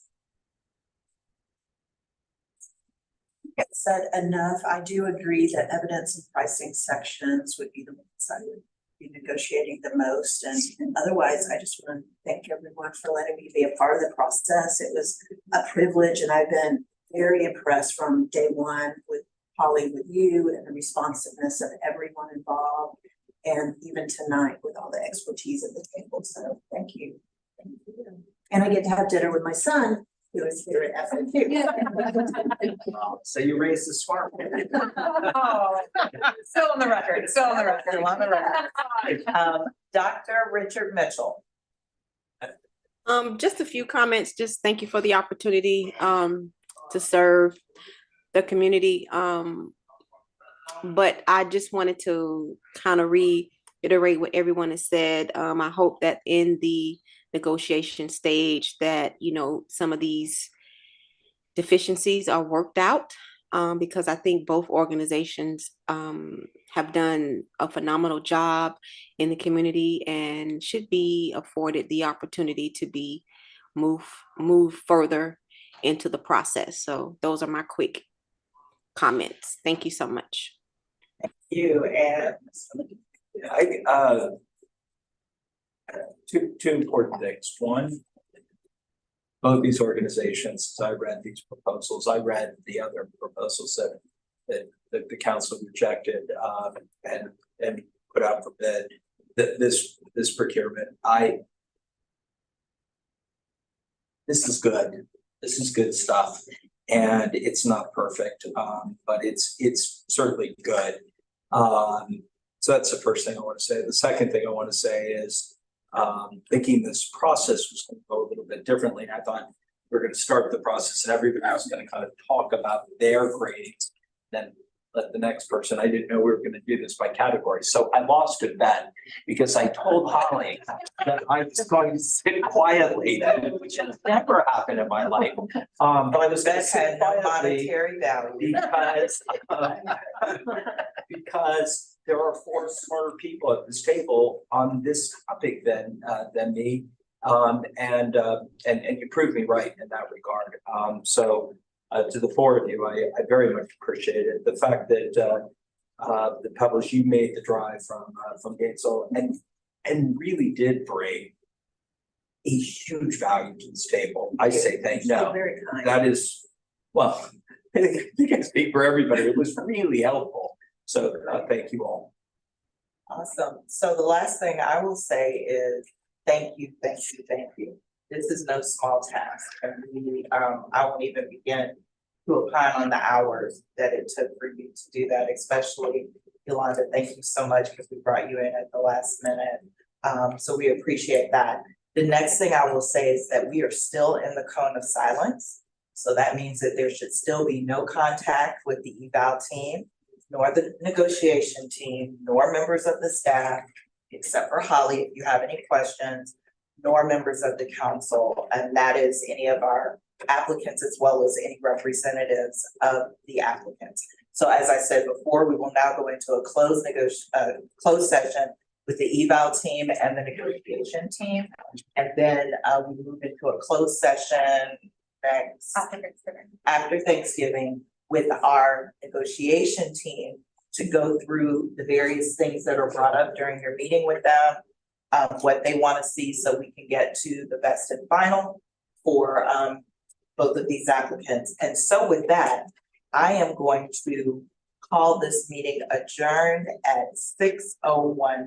Said enough. I do agree that evidence and pricing sections would be the ones I would be negotiating the most. And otherwise, I just want to thank everyone for letting me be a part of the process. It was a privilege, and I've been very impressed from day one with Holly, with you, and the responsiveness of everyone involved, and even tonight with all the expertise at the table. So thank you. Thank you. And I get to have dinner with my son, who is here at FRC. So you raised the smart. Oh, still on the record, still on the record. Still on the record. Dr. Richard Mitchell. Just a few comments. Just thank you for the opportunity to serve the community. But I just wanted to kind of reiterate what everyone has said. I hope that in the negotiation stage that, some of these deficiencies are worked out, because I think both organizations have done a phenomenal job in the community and should be afforded the opportunity to be move further into the process. So those are my quick comments. Thank you so much. Thank you. And Two important things. One, both these organizations, as I read these proposals, I read the other proposals that the council rejected and put out for bid. This procurement, this is good. This is good stuff, and it's not perfect, but it's certainly good. So that's the first thing I want to say. The second thing I want to say is, thinking this process was going to go a little bit differently. I thought we were going to start the process and everybody was going to kind of talk about their grades, then let the next person, I didn't know we were gonna do this by category, so I lost a bet. Because I told Holly that I was going to sit quietly, which has never happened in my life. But I was gonna That sit had no quietly monetary value. because there are four smarter people at this table on this topic than me. And you proved me right in that regard. To the four of you, I very much appreciate it. The fact that the publish, you made the drive from Gainesville and really did bring a huge value to this table. I say thank you. So very kind. That is, well, you can speak for everybody. It was really helpful. So thank you all. Awesome. So the last thing I will say is thank you, thank you, thank you. This is no small task. And we, I won't even begin to opine on the hours that it took for you to do that, especially Yolanda. Thank you so much because we brought you in at the last minute. So we appreciate that. The next thing I will say is that we are still in the cone of silence. So that means that there should still be no contact with the eval team, nor the negotiation team, nor members of the staff, except for Holly, if you have any questions, nor members of the council, and that is any of our applicants as well as any representatives of the applicants. So as I said before, we will now go into a closed session with the eval team and the negotiation team. And then we move into a closed session next after Thanksgiving with our negotiation team to go through the various things that are brought up during your meeting with them, what they want to see so we can get to the best and final for both of these applicants. And so with that, I am going to call this meeting adjourned at 6:01